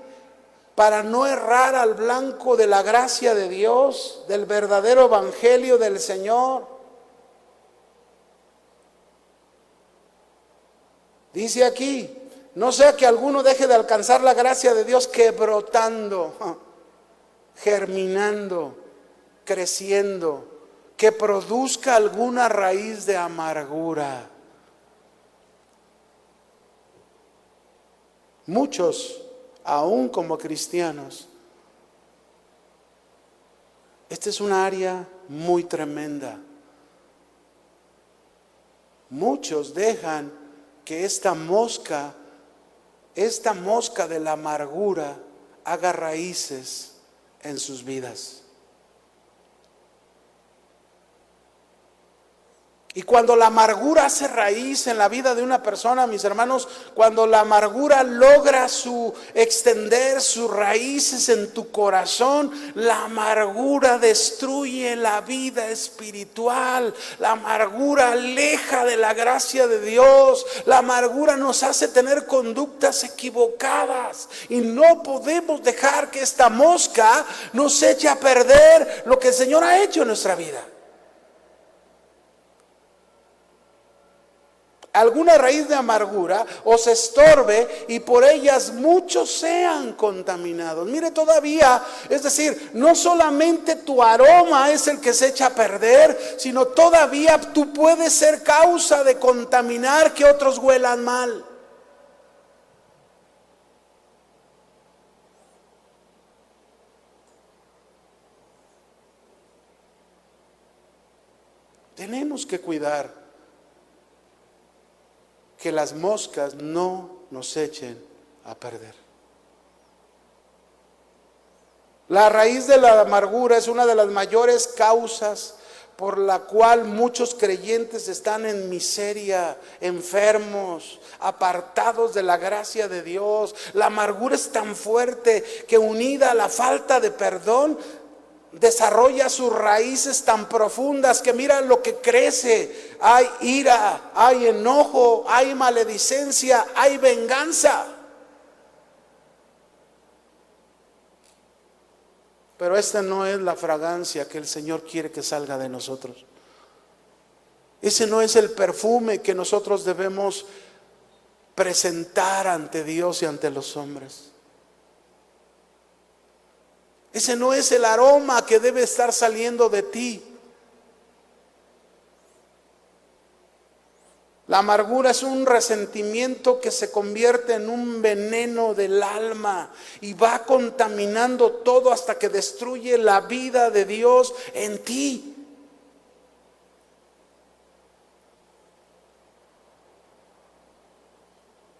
Para no errar al blanco de la gracia de Dios, del verdadero evangelio del Señor. Dice aquí, no sea que alguno deje de alcanzar la gracia de Dios, que brotando, germinando, creciendo, que produzca alguna raíz de amargura. Muchos, aún como cristianos, esta es una área muy tremenda. Muchos dejan que esta mosca de la amargura haga raíces en sus vidas. Y cuando la amargura hace raíz en la vida de una persona, mis hermanos, cuando la amargura logra extender sus raíces en tu corazón, la amargura destruye la vida espiritual. La amargura aleja de la gracia de Dios. La amargura nos hace tener conductas equivocadas. Y no podemos dejar que esta mosca nos eche a perder lo que el Señor ha hecho en nuestra vida. Alguna raíz de amargura os estorbe y por ellas muchos sean contaminados. Mire, todavía, es decir, no solamente tu aroma es el que se echa a perder, sino todavía tú puedes ser causa de contaminar que otros huelan mal. Tenemos que cuidar que las moscas no nos echen a perder. La raíz de la amargura es una de las mayores causas por la cual muchos creyentes están en miseria, enfermos, apartados de la gracia de Dios. La amargura es tan fuerte que, unida a la falta de perdón, desarrolla sus raíces tan profundas que mira lo que crece. Hay ira, hay enojo, hay maledicencia, hay venganza. Pero esta no es la fragancia que el Señor quiere que salga de nosotros. Ese no es el perfume que nosotros debemos presentar ante Dios y ante los hombres. Ese no es el aroma que debe estar saliendo de ti. La amargura es un resentimiento que se convierte en un veneno del alma y va contaminando todo hasta que destruye la vida de Dios en ti.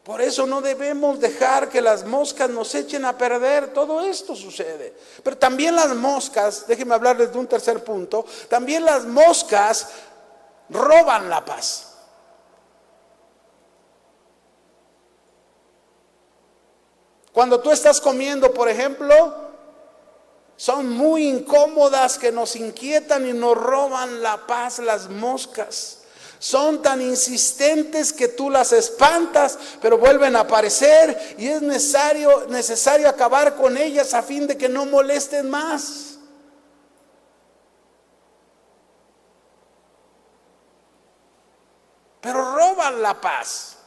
Por eso no debemos dejar que las moscas nos echen a perder. Todo esto sucede. Pero también las moscas, déjenme hablarles de un tercer punto, también las moscas roban la paz. Cuando tú estás comiendo, por ejemplo, son muy incómodas que nos inquietan y nos roban la paz las moscas. Son tan insistentes que tú las espantas, pero vuelven a aparecer y es necesario acabar con ellas a fin de que no molesten más. Pero roban la paz.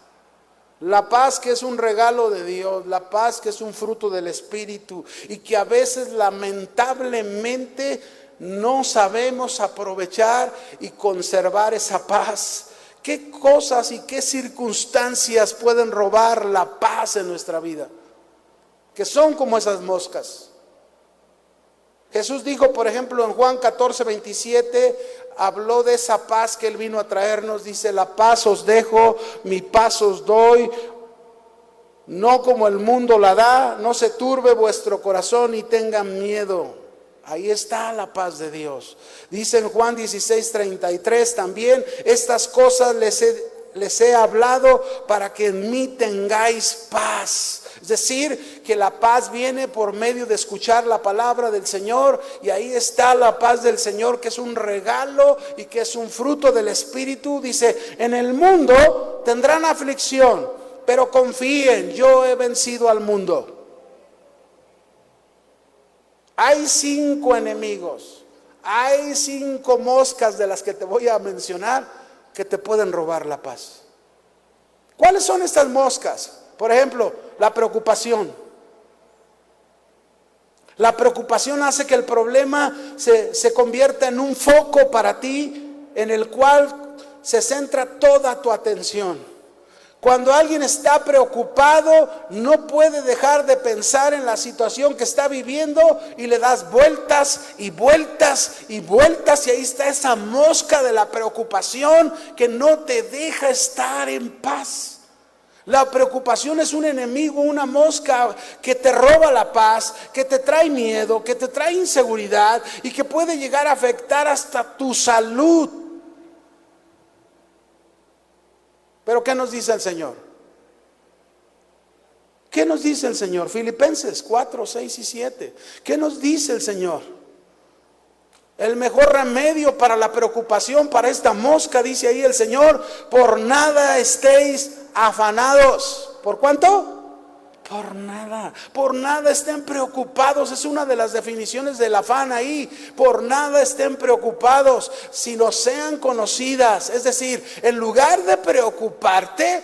La paz que es un regalo de Dios, la paz que es un fruto del Espíritu y que a veces lamentablemente no sabemos aprovechar y conservar esa paz. ¿Qué cosas y qué circunstancias pueden robar la paz en nuestra vida? Que son como esas moscas. Jesús dijo, por ejemplo, en Juan 14:27, habló de esa paz que Él vino a traernos. Dice, la paz os dejo, mi paz os doy. No como el mundo la da, no se turbe vuestro corazón y tengan miedo. Ahí está la paz de Dios. Dice en Juan 16:33 también, estas cosas les he hablado para que en mí tengáis paz. Es decir, que la paz viene por medio de escuchar la palabra del Señor, y ahí está la paz del Señor, que es un regalo y que es un fruto del Espíritu. Dice, en el mundo tendrán aflicción, pero confíen, yo he vencido al mundo. Hay 5 enemigos, hay 5 moscas de las que te voy a mencionar que te pueden robar la paz. ¿Cuáles son estas moscas? Por ejemplo, la preocupación. La preocupación hace que el problema se convierta en un foco para ti, en el cual se centra toda tu atención. Cuando alguien está preocupado, no puede dejar de pensar en la situación que está viviendo y le das vueltas y vueltas y vueltas, y ahí está esa mosca de la preocupación que no te deja estar en paz. La preocupación es un enemigo, una mosca que te roba la paz, que te trae miedo, que te trae inseguridad y que puede llegar a afectar hasta tu salud. Pero ¿qué nos dice el Señor? ¿Qué nos dice el Señor? Filipenses 4, 6 y 7. ¿Qué nos dice el Señor? El mejor remedio para la preocupación, para esta mosca, dice ahí el Señor: por nada estéis afanados. ¿Por cuánto? Por nada estén preocupados. Es una de las definiciones del afán ahí. Por nada estén preocupados, sino sean conocidas. Es decir, en lugar de preocuparte,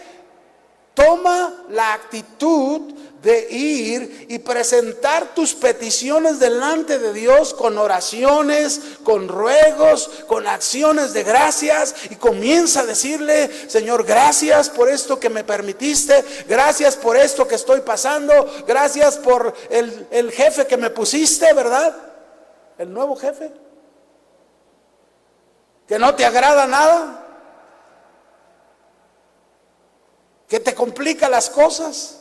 toma la actitud de ir y presentar tus peticiones delante de Dios con oraciones, con ruegos, con acciones de gracias, y comienza a decirle: Señor, gracias por esto que me permitiste, gracias por esto que estoy pasando, gracias por el jefe que me pusiste, ¿verdad? El nuevo jefe, que no te agrada nada, que te complica las cosas.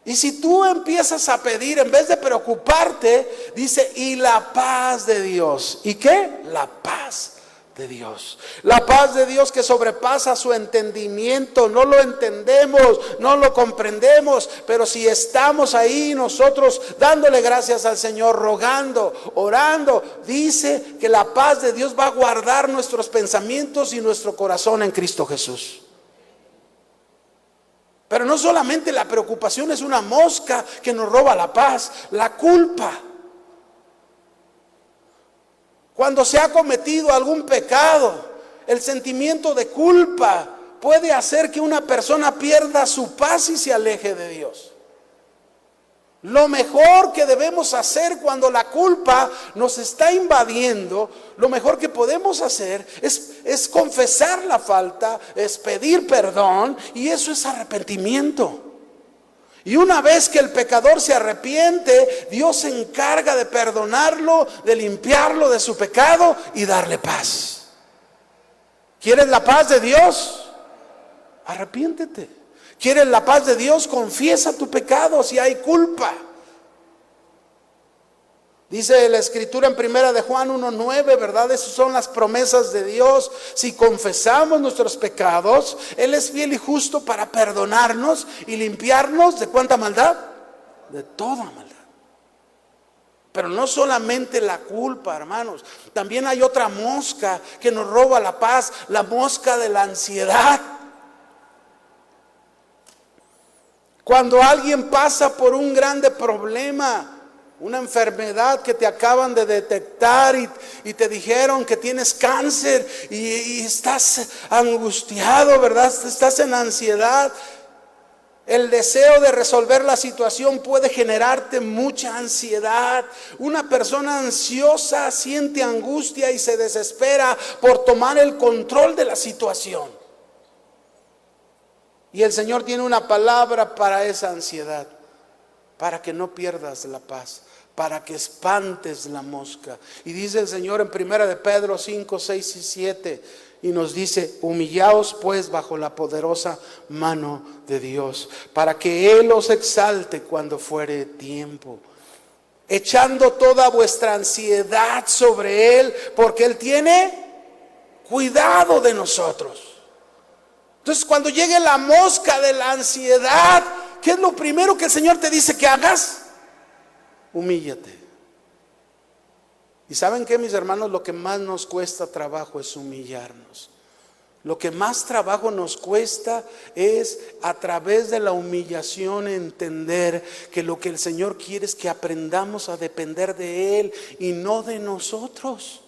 Y si tú empiezas a pedir, en vez de preocuparte, dice: y la paz de Dios. ¿Y qué? La paz de Dios. La paz de Dios que sobrepasa su entendimiento. No lo entendemos, no lo comprendemos, pero si estamos ahí nosotros dándole gracias al Señor, rogando, orando, dice que la paz de Dios va a guardar nuestros pensamientos y nuestro corazón en Cristo Jesús. Pero no solamente la preocupación es una mosca que nos roba la paz, la culpa. Cuando se ha cometido algún pecado, el sentimiento de culpa puede hacer que una persona pierda su paz y se aleje de Dios. Lo mejor que debemos hacer cuando la culpa nos está invadiendo, lo mejor que podemos hacer es confesar la falta, es pedir perdón, y eso es arrepentimiento. Y una vez que el pecador se arrepiente, Dios se encarga de perdonarlo, de limpiarlo de su pecado y darle paz. ¿Quieres la paz de Dios? Arrepiéntete. ¿Quieres la paz de Dios? Confiesa tu pecado si hay culpa. Dice la Escritura en 1 de Juan 1:9, ¿verdad? Esas son las promesas de Dios. Si confesamos nuestros pecados, Él es fiel y justo para perdonarnos y limpiarnos ¿de cuánta maldad? De toda maldad. Pero no solamente la culpa, hermanos. También hay otra mosca que nos roba la paz, la mosca de la ansiedad. Cuando alguien pasa por un grande problema, una enfermedad que te acaban de detectar y te dijeron que tienes cáncer y estás angustiado, ¿verdad? Estás en ansiedad. El deseo de resolver la situación puede generarte mucha ansiedad. Una persona ansiosa siente angustia y se desespera por tomar el control de la situación. Y el Señor tiene una palabra para esa ansiedad, para que no pierdas la paz, para que espantes la mosca. Y dice el Señor en 1 de Pedro 5, 6 y 7, y nos dice: humillaos pues bajo la poderosa mano de Dios, para que Él os exalte cuando fuere tiempo, echando toda vuestra ansiedad sobre Él, porque Él tiene cuidado de nosotros. Entonces, cuando llegue la mosca de la ansiedad, ¿qué es lo primero que el Señor te dice que hagas? Humíllate. Y ¿saben qué, mis hermanos? Lo que más nos cuesta trabajo es humillarnos. Lo que más trabajo nos cuesta es, a través de la humillación, entender que lo que el Señor quiere es que aprendamos a depender de Él y no de nosotros.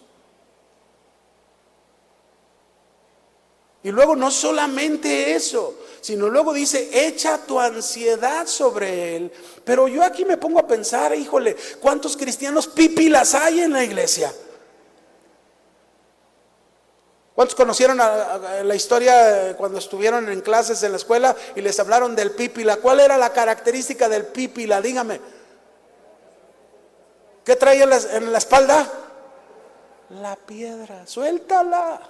Y luego no solamente eso, sino luego dice: echa tu ansiedad sobre Él. Pero yo aquí me pongo a pensar, híjole, ¿cuántos cristianos pípilas hay en la iglesia? ¿Cuántos conocieron la historia cuando estuvieron en clases en la escuela y les hablaron del pípila? ¿Cuál era la característica del pípila? Dígame. ¿Qué traía en la espalda? La piedra. Suéltala.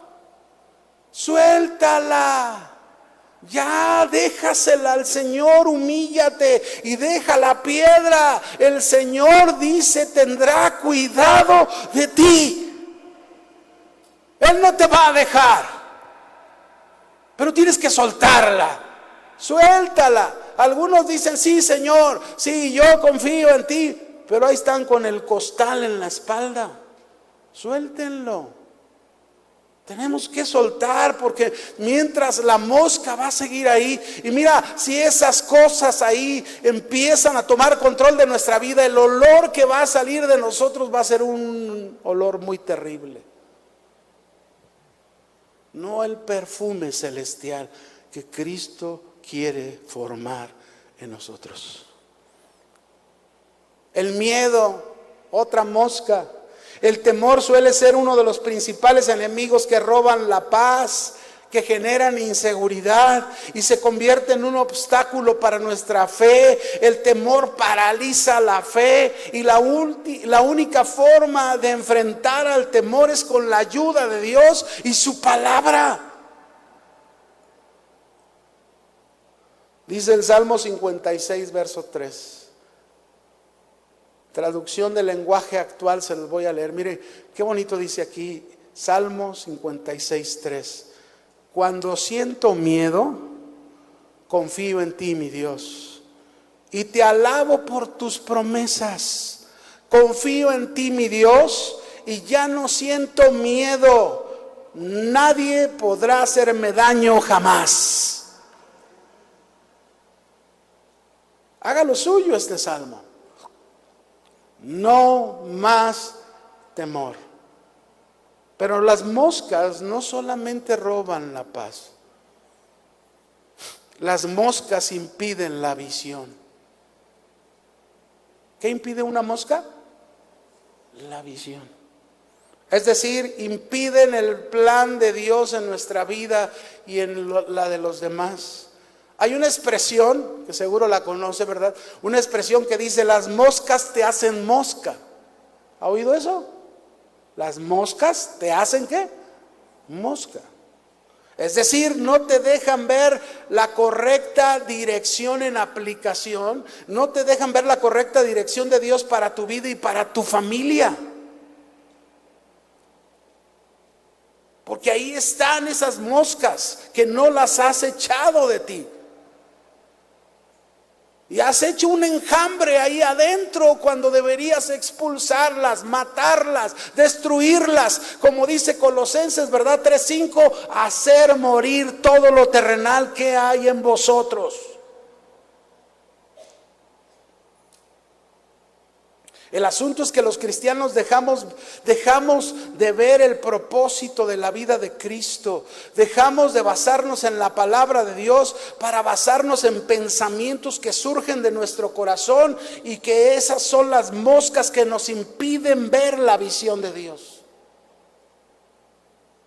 Suéltala. Ya, déjasela al Señor, humíllate y deja la piedra. El Señor dice: tendrá cuidado de ti. Él no te va a dejar. pero tienes que soltarla. Suéltala. Algunos dicen, sí, Señor, sí, yo confío en ti, pero ahí están con el costal en la espalda. Suéltenlo. Tenemos que soltar, porque mientras la mosca va a seguir ahí. Y mira, si esas cosas ahí empiezan a tomar control de nuestra vida, el olor que va a salir de nosotros va a ser un olor muy terrible. No el perfume celestial que Cristo quiere formar en nosotros. El miedo, otra mosca. El temor suele ser uno de los principales enemigos que roban la paz, que generan inseguridad y se convierte en un obstáculo para nuestra fe. El temor paraliza la fe y la única forma de enfrentar al temor es con la ayuda de Dios y su palabra. Dice el Salmo 56, verso 3. Traducción del lenguaje actual, se los voy a leer. Mire, qué bonito dice aquí, Salmo 56, 3. Cuando siento miedo, confío en ti, mi Dios, y te alabo por tus promesas. Confío en ti, mi Dios, y ya no siento miedo. Nadie podrá hacerme daño jamás. Haga lo suyo este salmo. No más temor. Pero las moscas no solamente roban la paz. Las moscas impiden la visión. ¿Qué impide una mosca? La visión. Es decir, impiden el plan de Dios en nuestra vida y en la de los demás. Hay una expresión, que seguro la conoce, ¿verdad? Una expresión que dice, las moscas te hacen mosca. ¿Ha oído eso? Las moscas te hacen ¿qué? Mosca. Es decir, no te dejan ver la correcta dirección en aplicación, no te dejan ver la correcta dirección de Dios para tu vida y para tu familia. Porque ahí están esas moscas que no las has echado de ti. Y has hecho un enjambre ahí adentro cuando deberías expulsarlas, matarlas, destruirlas. Como dice Colosenses, ¿verdad? 3:5, hacer morir todo lo terrenal que hay en vosotros. El asunto es que los cristianos dejamos de ver el propósito de la vida de Cristo. Dejamos de basarnos en la palabra de Dios para basarnos en pensamientos que surgen de nuestro corazón y que esas son las moscas que nos impiden ver la visión de Dios.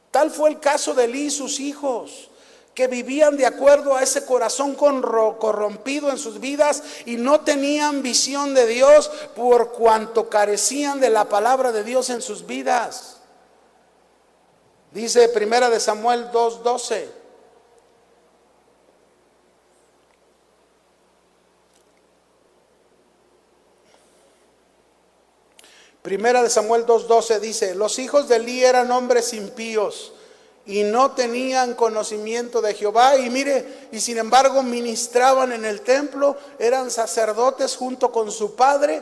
Tal fue el caso de Elí y sus hijos, que vivían de acuerdo a ese corazón corrompido en sus vidas y no tenían visión de Dios por cuanto carecían de la palabra de Dios en sus vidas. Dice 1 Samuel 2:12. Primera de Samuel 2:12 dice, los hijos de Elí eran hombres impíos y no tenían conocimiento de Jehová, y mire, y sin embargo ministraban en el templo, eran sacerdotes junto con su padre,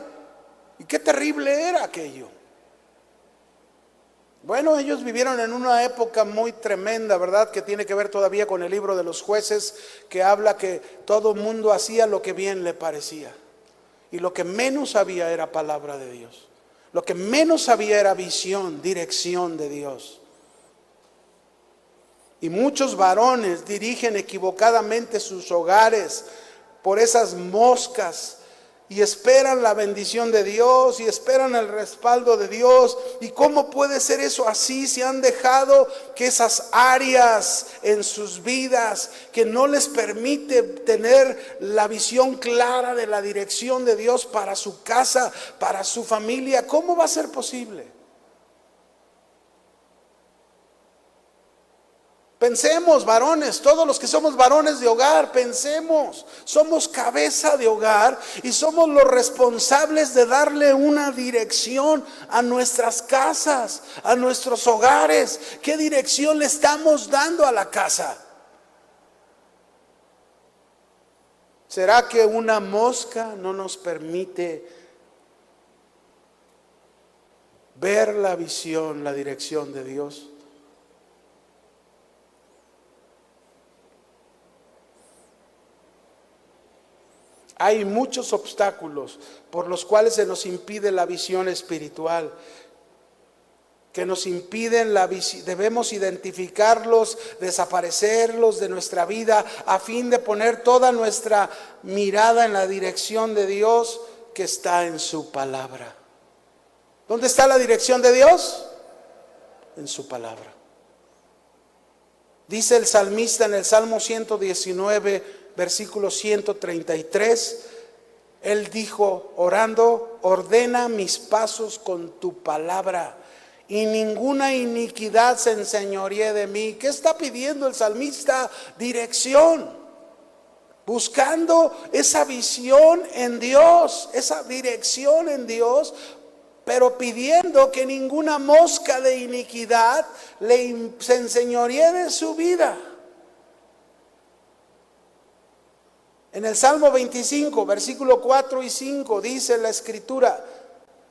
y qué terrible era aquello. Bueno, ellos vivieron en una época muy tremenda, ¿verdad? Que tiene que ver todavía con el libro de los Jueces, que habla que todo mundo hacía lo que bien le parecía, y lo que menos había era palabra de Dios, lo que menos había era visión, dirección de Dios. Y muchos varones dirigen equivocadamente sus hogares por esas moscas y esperan la bendición de Dios y esperan el respaldo de Dios. ¿Y cómo puede ser eso así si han dejado que esas áreas en sus vidas que no les permite tener la visión clara de la dirección de Dios para su casa, para su familia? ¿Cómo va a ser posible? Pensemos, varones, todos los que somos varones de hogar, pensemos, somos cabeza de hogar y somos los responsables de darle una dirección a nuestras casas, a nuestros hogares. ¿Qué dirección le estamos dando a la casa? ¿Será que una mosca no nos permite ver la visión, la dirección de Dios? Hay muchos obstáculos por los cuales se nos impide la visión espiritual, que nos impiden la visión. Debemos identificarlos, desaparecerlos de nuestra vida a fin de poner toda nuestra mirada en la dirección de Dios que está en su palabra. ¿Dónde está la dirección de Dios? En su palabra. Dice el salmista en el Salmo 119, versículo 133, él dijo orando: ordena mis pasos con tu palabra, y ninguna iniquidad se enseñoree de mí. ¿Qué está pidiendo el salmista? Dirección. Buscando esa visión en Dios, esa dirección en Dios, pero pidiendo que ninguna mosca de iniquidad se enseñoree de su vida. En el Salmo 25, versículo 4 y 5, dice la Escritura: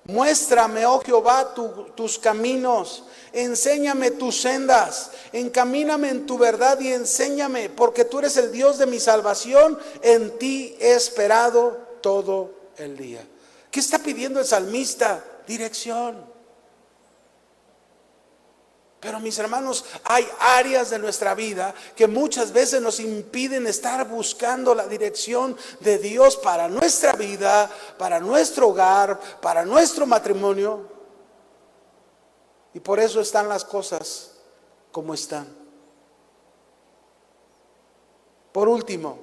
muéstrame, oh Jehová, tus caminos, enséñame tus sendas, encamíname en tu verdad y enséñame, porque tú eres el Dios de mi salvación, en ti he esperado todo el día. ¿Qué está pidiendo el salmista? Dirección. Pero mis hermanos, hay áreas de nuestra vida que muchas veces nos impiden estar buscando la dirección de Dios para nuestra vida, para nuestro hogar, para nuestro matrimonio. Y por eso están las cosas como están. Por último,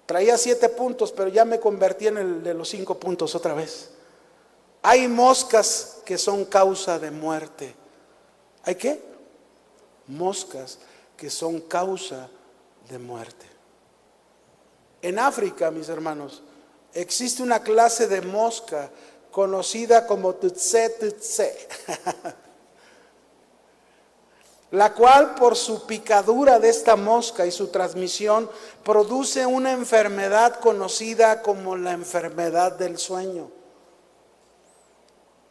traía 7 puntos, pero ya me convertí en el de los 5 puntos otra vez. Hay moscas que son causa de muerte. ¿Hay qué? Moscas que son causa de muerte. En África, mis hermanos, existe una clase de mosca conocida como tsetse tsetse, la cual por su picadura de esta mosca y su transmisión produce una enfermedad conocida como la enfermedad del sueño.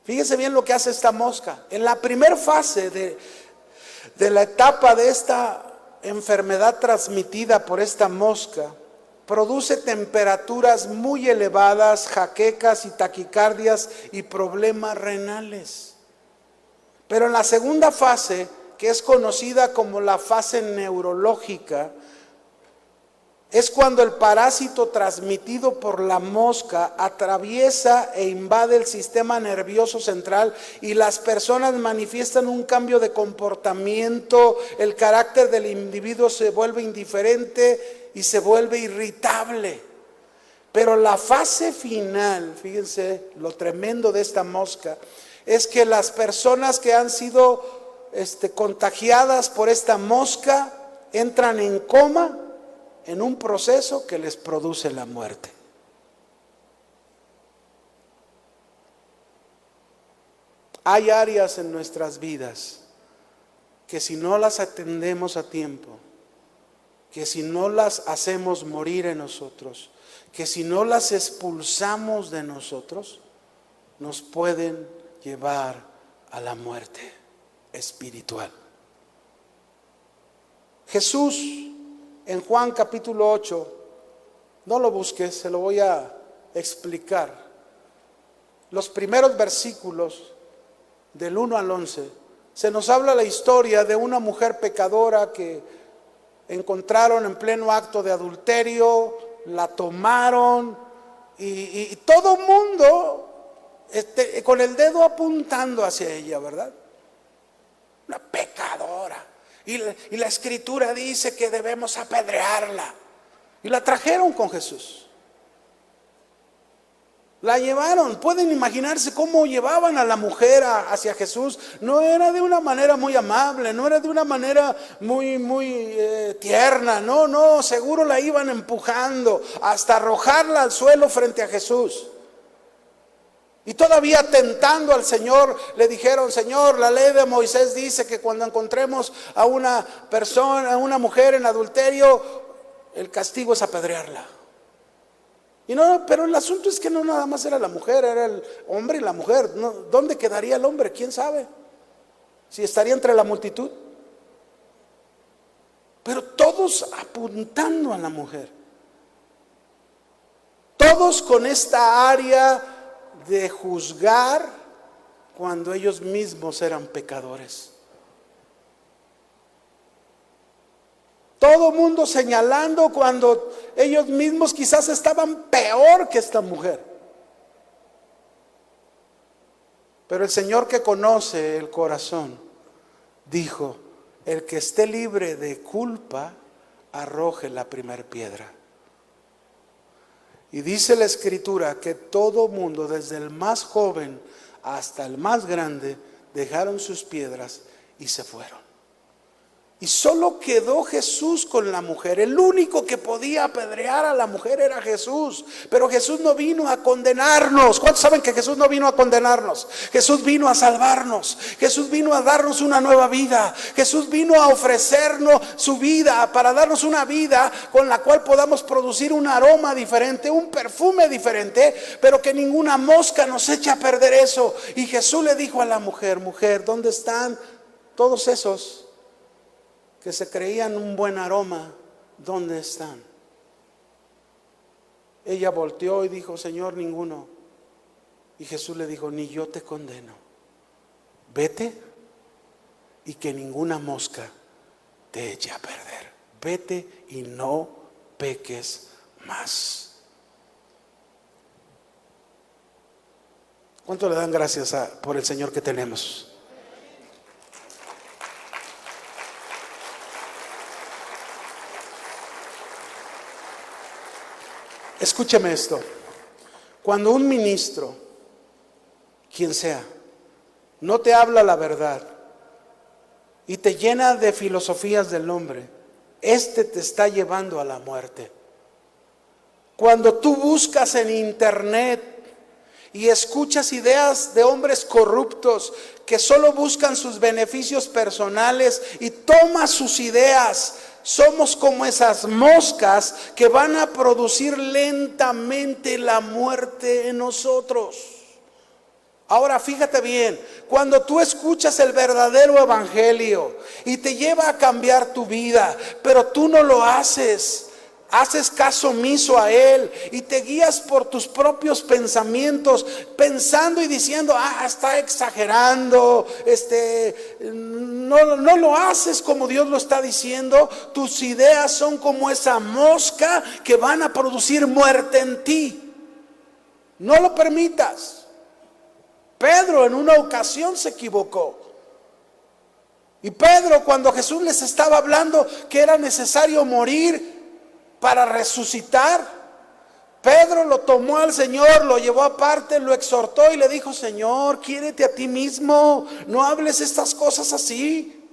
Fíjese bien lo que hace esta mosca. En la primera fase de la etapa de esta enfermedad transmitida por esta mosca, produce temperaturas muy elevadas, jaquecas y taquicardias y problemas renales. Pero en la segunda fase, que es conocida como la fase neurológica, es cuando el parásito transmitido por la mosca atraviesa e invade el sistema nervioso central y las personas manifiestan un cambio de comportamiento, el carácter del individuo se vuelve indiferente y se vuelve irritable. Pero la fase final, fíjense lo tremendo de esta mosca, es que las personas que han sido contagiadas por esta mosca entran en coma, en un proceso que les produce la muerte. Hay áreas en nuestras vidas que si no las atendemos a tiempo, que si no las hacemos morir en nosotros, que si no las expulsamos de nosotros, nos pueden llevar a la muerte espiritual. Jesús, en Juan capítulo 8, no lo busques, se lo voy a explicar. Los primeros versículos del 1 al 11, se nos habla la historia de una mujer pecadora que encontraron en pleno acto de adulterio, la tomaron y todo el mundo con el dedo apuntando hacia ella, ¿verdad? Una pecadora. Y la Escritura dice que debemos apedrearla. Y la trajeron con Jesús. La llevaron. Pueden imaginarse cómo llevaban a la mujer hacia Jesús. No era de una manera muy amable, no era de una manera muy tierna. No, seguro la iban empujando hasta arrojarla al suelo frente a Jesús. Y todavía tentando al Señor, le dijeron: Señor, la ley de Moisés dice que cuando encontremos a una persona, a una mujer en adulterio, el castigo es apedrearla. Y no, pero el asunto es que no nada más era la mujer, era el hombre y la mujer. No, ¿dónde quedaría el hombre? ¿Quién sabe? Si estaría entre la multitud. Pero todos apuntando a la mujer. Todos con esta área de juzgar cuando ellos mismos eran pecadores. Todo mundo señalando cuando ellos mismos quizás estaban peor que esta mujer. Pero el Señor, que conoce el corazón, dijo: el que esté libre de culpa, arroje la primera piedra. Y dice la Escritura que todo mundo, desde el más joven hasta el más grande, dejaron sus piedras y se fueron. Y solo quedó Jesús con la mujer. El único que podía apedrear a la mujer era Jesús. Pero Jesús no vino a condenarnos. ¿Cuántos saben que Jesús no vino a condenarnos? Jesús vino a salvarnos. Jesús vino a darnos una nueva vida. Jesús vino a ofrecernos su vida, para darnos una vida con la cual podamos producir un aroma diferente, un perfume diferente, pero que ninguna mosca nos eche a perder eso. Y Jesús le dijo a la mujer: mujer, ¿dónde están todos esos que se creían un buen aroma? ¿Dónde están? Ella volteó y dijo: Señor, ninguno. Y Jesús le dijo: ni yo te condeno. Vete y que ninguna mosca te eche a perder. Vete y no peques más. ¿Cuánto le dan gracias por el Señor que tenemos? Escúcheme esto. Cuando un ministro, quien sea, no te habla la verdad y te llena de filosofías del hombre, este te está llevando a la muerte. Cuando tú buscas en internet y escuchas ideas de hombres corruptos que solo buscan sus beneficios personales y tomas sus ideas, somos como esas moscas que van a producir lentamente la muerte en nosotros. Ahora fíjate bien, cuando tú escuchas el verdadero evangelio y te lleva a cambiar tu vida, pero tú no lo haces, haces caso omiso a él y te guías por tus propios pensamientos, pensando y diciendo: está exagerando, no lo haces como Dios lo está diciendo. Tus ideas son como esa mosca que van a producir muerte en ti. No lo permitas. Pedro en una ocasión se equivocó. Y Pedro, cuando Jesús les estaba hablando que era necesario morir para resucitar, Pedro lo tomó al Señor, lo llevó aparte, lo exhortó y le dijo: Señor, quiérete a ti mismo, no hables estas cosas así.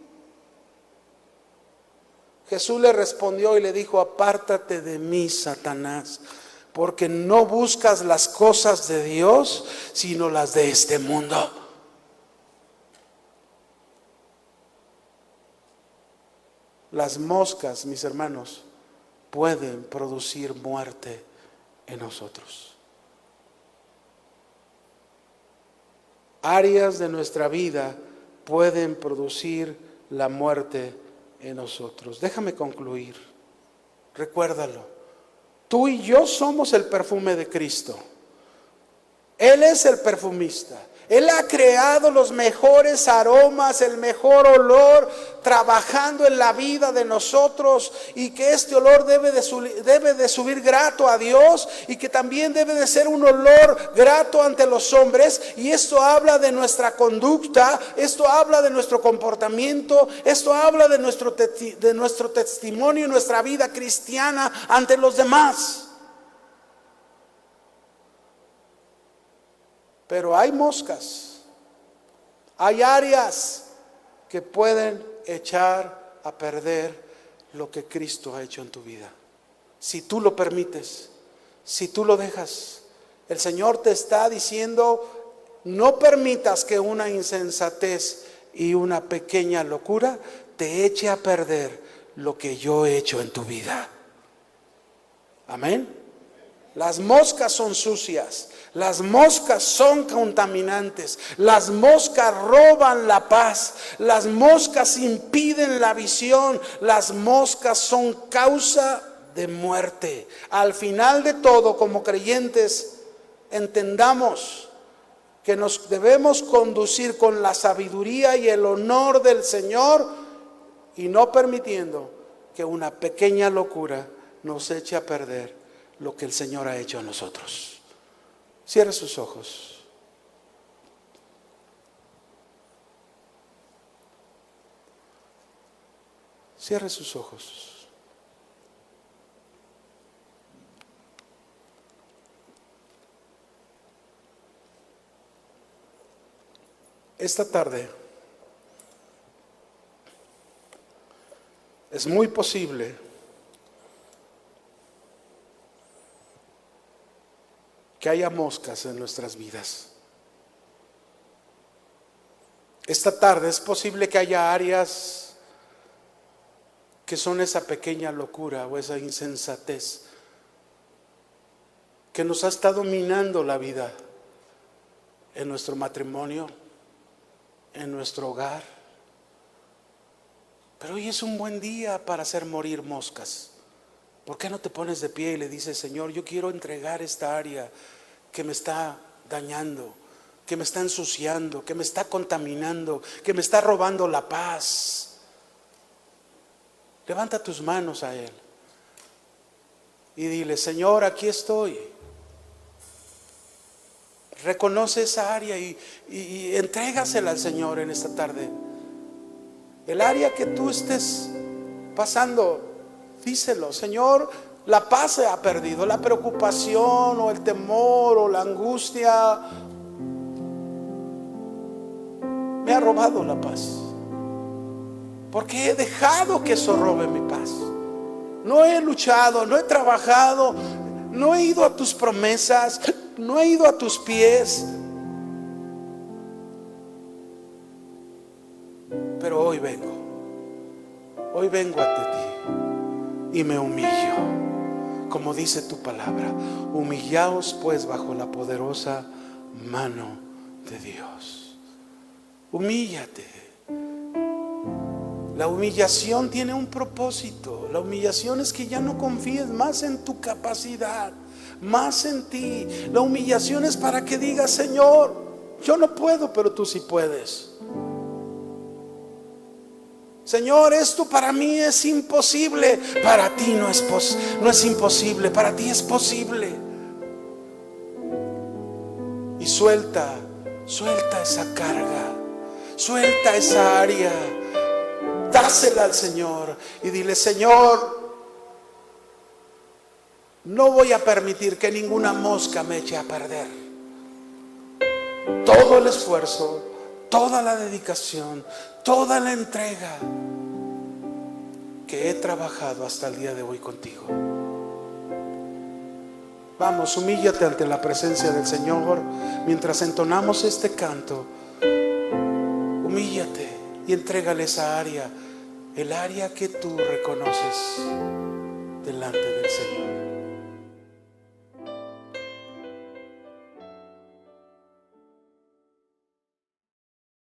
Jesús le respondió y le dijo: apártate de mí, Satanás, porque no buscas las cosas de Dios, sino las de este mundo. Las moscas, mis hermanos, pueden producir muerte en nosotros. Áreas de nuestra vida pueden producir la muerte en nosotros. Déjame concluir. Recuérdalo. Tú y yo somos el perfume de Cristo. Él es el perfumista. Él ha creado los mejores aromas, el mejor olor, trabajando en la vida de nosotros, y que este olor debe de subir grato a Dios, y que también debe de ser un olor grato ante los hombres. Y esto habla de nuestra conducta, esto habla de nuestro comportamiento, esto habla de nuestro testimonio y nuestra vida cristiana ante los demás. Pero hay moscas, hay áreas que pueden echar a perder lo que Cristo ha hecho en tu vida. Si tú lo permites, si tú lo dejas, el Señor te está diciendo: no permitas que una insensatez y una pequeña locura te eche a perder lo que yo he hecho en tu vida. Amén. Las moscas son sucias, las moscas son contaminantes, las moscas roban la paz, las moscas impiden la visión, las moscas son causa de muerte. Al final de todo, como creyentes, entendamos que nos debemos conducir con la sabiduría y el honor del Señor y no permitiendo que una pequeña locura nos eche a perder lo que el Señor ha hecho a nosotros. Cierre sus ojos. Cierre sus ojos. Esta tarde es muy posible que haya moscas en nuestras vidas. Esta tarde es posible que haya áreas que son esa pequeña locura o esa insensatez que nos ha estado minando la vida en nuestro matrimonio, en nuestro hogar. Pero hoy es un buen día para hacer morir moscas. ¿Por qué no te pones de pie y le dices: Señor, yo quiero entregar esta área que me está dañando, que me está ensuciando, que me está contaminando, que me está robando la paz? Levanta tus manos a Él y dile: Señor, aquí estoy. Reconoce esa área y entrégasela al Señor en esta tarde. El área que tú estés pasando, díselo: Señor, la paz se ha perdido, la preocupación o el temor o la angustia me ha robado la paz, porque he dejado que eso robe mi paz. No he luchado, no he trabajado, no he ido a tus promesas, no he ido a tus pies. Pero hoy vengo ante ti y me humillo, como dice tu palabra: humillaos pues bajo la poderosa mano de Dios. Humíllate. La humillación tiene un propósito. La humillación es que ya no confíes más en tu capacidad, más en ti. La humillación es para que digas: Señor, yo no puedo, pero tú sí puedes. Señor, esto para mí es imposible. Para ti no es imposible, para ti es posible. Y suelta esa carga, suelta esa área, dásela al Señor y dile: Señor, no voy a permitir que ninguna mosca me eche a perder. Todo el esfuerzo, toda la dedicación, toda la entrega que he trabajado hasta el día de hoy contigo. Vamos, humíllate ante la presencia del Señor mientras entonamos este canto. Humíllate y entrégale esa área, el área que tú reconoces delante del Señor.